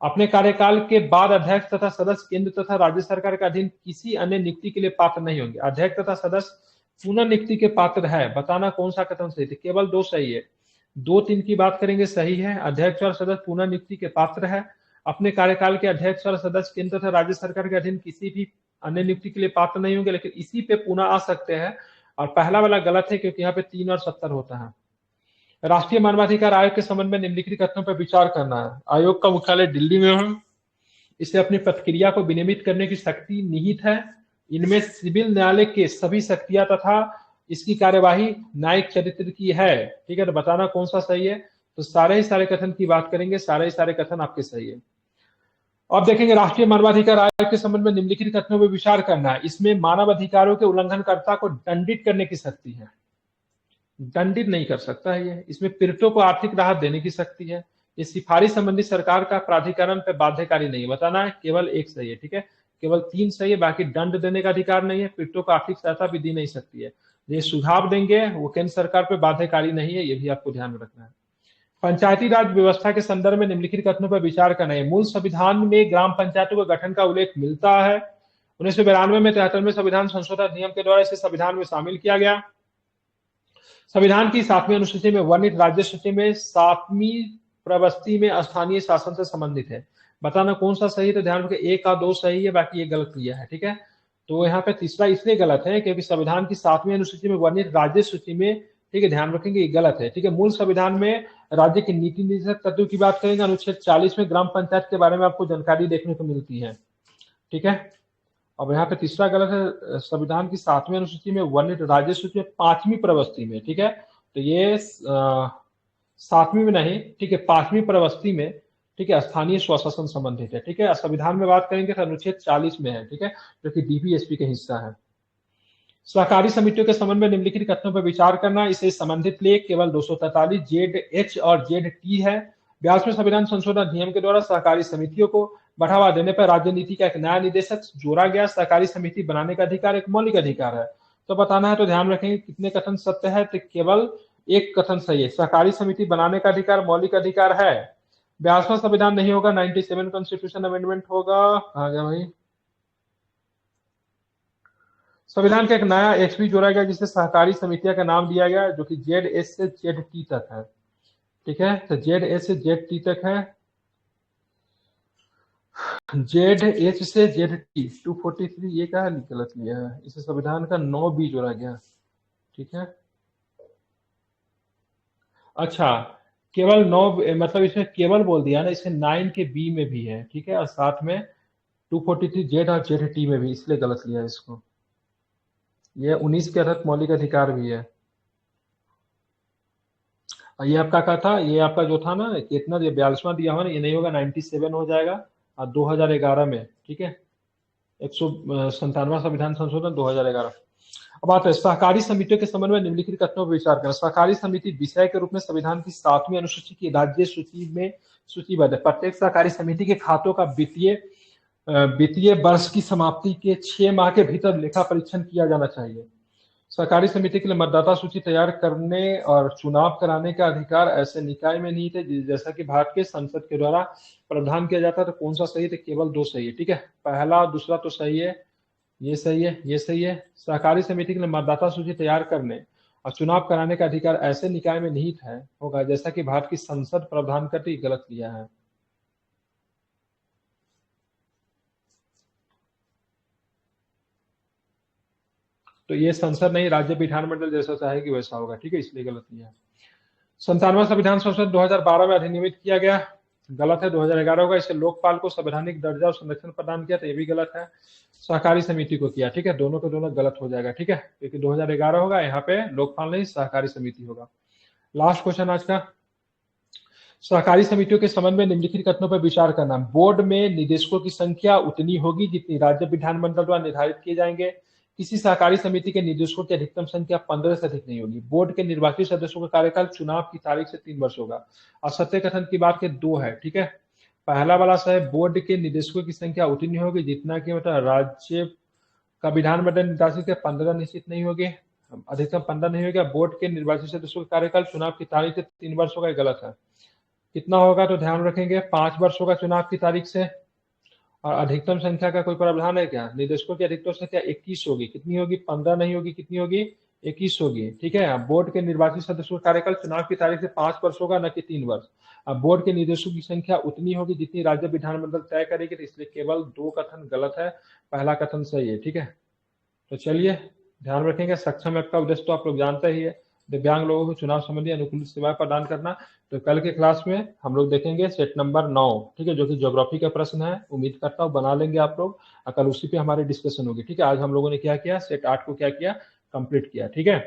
अपने कार्यकाल के बाद अध्यक्ष तथा सदस्य केंद्र तथा राज्य सरकार के अधीन किसी अन्य नियुक्ति के लिए पात्र नहीं होंगे। अध्यक्ष तथा सदस्य पुनः नियुक्ति के पात्र है। बताना कौन सा कथन सही है? केवल 2 सही है। 2 3 की बात करेंगे, सही है। अध्यक्ष और सदस्य पुनः नियुक्ति के पात्र है। अपने कार्यकाल के अध्यक्ष और सदस्य केंद्र तथा राज्य सरकार के अधीन किसी भी अन्य नियुक्ति के लिए पात्र नहीं होंगे, लेकिन इसी पे पुनः आ सकते हैं। और पहला वाला गलत है, क्योंकि यहाँ पे 3 और 70 होता है। राष्ट्रीय मानवाधिकार आयोग के संबंध में निम्नलिखित कथनों पर विचार करना है। आयोग का मुख्यालय दिल्ली में है। इसे अपनी प्रतिक्रिया को विनियमित करने की शक्ति निहित है। इनमें सिविल न्यायालय के सभी शक्तियां तथा इसकी कार्यवाही न्यायिक चरित्र की है, ठीक है। तो बताना कौन सा सही है? तो सारे ही सारे कथन की बात करेंगे, सारे ही सारे कथन आपके सही है। अब देखेंगे राष्ट्रीय मानवाधिकार आयोग के संबंध में निम्नलिखित कथनों पर विचार करना है। इसमें मानव अधिकारों के उल्लंघनकर्ता को दंडित करने की शक्ति है। दंडित नहीं कर सकता है ये। इसमें पीड़ितों को आर्थिक राहत देने की शक्ति है। ये सिफारिश संबंधी सरकार का प्राधिकरण पर बाध्यकारी नहीं है। बताना है, केवल 1 सही है, ठीक है। केवल 3 सही है, बाकी दंड देने का अधिकार नहीं है। पीड़ितों को आर्थिक सहायता भी दी नहीं सकती है। ये सुझाव देंगे, वो केंद्र सरकार पर बाध्यकारी नहीं है, ये भी आपको ध्यान में रखना है। पंचायती राज व्यवस्था के संदर्भ में निम्नलिखित कथनों पर विचार करना है। मूल संविधान में ग्राम पंचायतों के गठन का उल्लेख मिलता है। 1992 में 73वें संविधान संशोधन अधिनियम के द्वारा इसे संविधान में शामिल किया गया। संविधान की 7वीं अनुसूची में वर्णित राज्य सूची में 7वीं प्रवस्ती में स्थानीय शासन से संबंधित है। बताना कौन सा सही है? तो ध्यान रखें, 1 और 2 सही है, बाकी ये गलत किया है, ठीक है। तो यहाँ पे तीसरा इसलिए गलत है क्योंकि संविधान की 7वीं अनुसूची में वर्णित राज्य सूची में, ठीक है, ध्यान रखेंगे ये गलत है, ठीक है। मूल संविधान में राज्य के नीति निर्देशक तत्वों की बात करेंगे, अनुच्छेद 40 में ग्राम पंचायत के बारे में आपको जानकारी देखने को मिलती है, ठीक है। अब यहाँ पे तीसरा गलत है, संविधान की 7वीं अनुसूची में वर्णित राज्य सूची में 5वीं प्रवस्ती में, ठीक है, तो ये 7वीं में नहीं, ठीक है, 5वीं प्रवस्ती में, ठीक है, स्थानीय स्वशासन संबंधित है, ठीक है। संविधान में बात करेंगे तो अनुच्छेद 40 में है, ठीक है, जो कि डीपीएसपी का हिस्सा है। सहकारी समितियों के संबंध में निम्नलिखित कथनों पर विचार करना, इसे संबंधित लेख केवल 243 जेड एच और जेड टी है। 42वें संविधान संशोधन अधिनियम के द्वारा सहकारी समितियों को बढ़ावा देने पर राज्य नीति का एक नया निर्देशक जोड़ा गया। सहकारी समिति बनाने का अधिकार एक मौलिक अधिकार है, तो बताना है तो ध्यान रखेंगे कितने कथन सत्य है, तो केवल एक कथन सही है। सहकारी समिति बनाने का अधिकार मौलिक अधिकार है। 42वां संविधान नहीं होगा, 97 कॉन्स्टिट्यूशन अमेंडमेंट होगा। कहाँ गया भाई? संविधान का एक नया एक्स भी जोड़ा गया जिसे सहकारी समितियां का नाम दिया गया, जो कि जेड एस से जेड टी तक है, ठीक है। तो जेड एस से जेड टी तक है, जेड एच से जेड टी 243, ये क्या गलत लिया है, इसे संविधान का 9 बी जोड़ा गया, ठीक है। अच्छा, केवल 9 मतलब इसमें केवल बोल दिया ना, इसमें 9 के बी में भी है, ठीक है, और साथ में 243 जेड और जेड टी में भी, इसलिए गलत लिया इसको। ये 19 के तहत मौलिक अधिकार भी है। ये आपका क्या था, ये आपका जो था ना, कितना, ये 42वां दिया हुआ ना, ये नहीं होगा, 97 हो जाएगा, और 2011 में, ठीक है, 197वां संविधान संशोधन 2011। अब आते हैं सहकारी समितियों के संबंध में निम्नलिखित कथनों पर विचार करें। सहकारी समिति विषय के रूप में संविधान की 7वीं अनुसूची की राज्य सूची में सूचीबद्ध है। प्रत्येक सहकारी समिति के खातों का वित्तीय वर्ष की समाप्ति के 6 माह के भीतर लेखा परीक्षण किया जाना चाहिए। सहकारी समिति के लिए मतदाता सूची तैयार करने और चुनाव कराने का अधिकार ऐसे निकाय में नहीं थे, जैसा कि भारत के संसद के द्वारा प्रावधान किया जाता है। तो कौन सा सही है? तो केवल 2 सही है, ठीक है। पहला दूसरा तो सही है, ये सही है, ये सही है। सहकारी समिति के लिए मतदाता सूची तैयार करने और चुनाव कराने का अधिकार ऐसे निकाय में निहित है होगा, जैसा कि भारत की संसद प्रावधान करती, गलत किया है। तो ये संसद नहीं, राज्य विधानमंडल जैसा चाहेगी वैसा होगा, ठीक है, इसलिए गलत किया है। 97वां संविधान संशोधन 2012 में अधिनियमित किया गया, गलत है, 2011 होगा। इसे लोकपाल को संवैधानिक दर्जा और संरक्षण प्रदान किया, तो ये भी गलत है। सहकारी समिति को किया, ठीक है, दोनों के दोनों गलत हो जाएगा, ठीक है, क्योंकि 2011 होगा, यहाँ पे लोकपाल नहीं सहकारी समिति होगा। लास्ट क्वेश्चन आज का, सहकारी समितियों के संबंध में निम्नलिखित कथनों पर विचार करना। बोर्ड में निदेशकों की संख्या उतनी होगी जितनी राज्य विधानमंडल द्वारा निर्धारित किए जाएंगे। किसी सहकारी समिति के निदेशकों की अधिकतम संख्या 15 से अधिक नहीं होगी। बोर्ड के निर्वाचित सदस्यों का कार्यकाल चुनाव की तारीख से 3 वर्ष होगा। और सत्य कथन की बात के 2 है, ठीक है। पहला वाला है, बोर्ड के निदेशकों की संख्या उतनी होगी जितना कि मतलब राज्य का विधानमंडल निर्वाचित के 15 निश्चित नहीं होगी, अधिकतम 15 नहीं होगा। बोर्ड के निर्वाचित सदस्यों का कार्यकाल चुनाव की तारीख से 3 वर्ष होगा, गलत है। कितना होगा तो ध्यान रखेंगे, 5 वर्ष होगा चुनाव की तारीख से। और अधिकतम संख्या का कोई प्रावधान है क्या? निदेशकों की अधिकतम संख्या 21 होगी, कितनी होगी? 15 नहीं होगी, कितनी होगी? 21 होगी, ठीक है। बोर्ड के निर्वाचित सदस्यों का कार्यकाल चुनाव की तारीख से 5 वर्ष होगा, न कि 3 वर्ष। अब बोर्ड के निदेशकों की संख्या उतनी होगी जितनी राज्य विधानमंडल तय करेगी, तो इसलिए केवल 2 कथन गलत है, पहला कथन सही है, ठीक है। तो चलिए ध्यान रखेंगे, सक्षम ऐप का उद्देश्य तो आप लोग जानते ही है, दिव्यांग लोगों को चुनाव संबंधी अनुकूलित सेवाएं प्रदान करना। तो कल के क्लास में हम लोग देखेंगे सेट नंबर 9, ठीक है, जो कि ज्योग्राफी का प्रश्न है। उम्मीद करता हूँ बना लेंगे आप लोग, कल उसी पे हमारी डिस्कशन होगी, ठीक है। आज हम लोगों ने क्या किया, सेट 8 को क्या किया, कंप्लीट किया, ठीक है।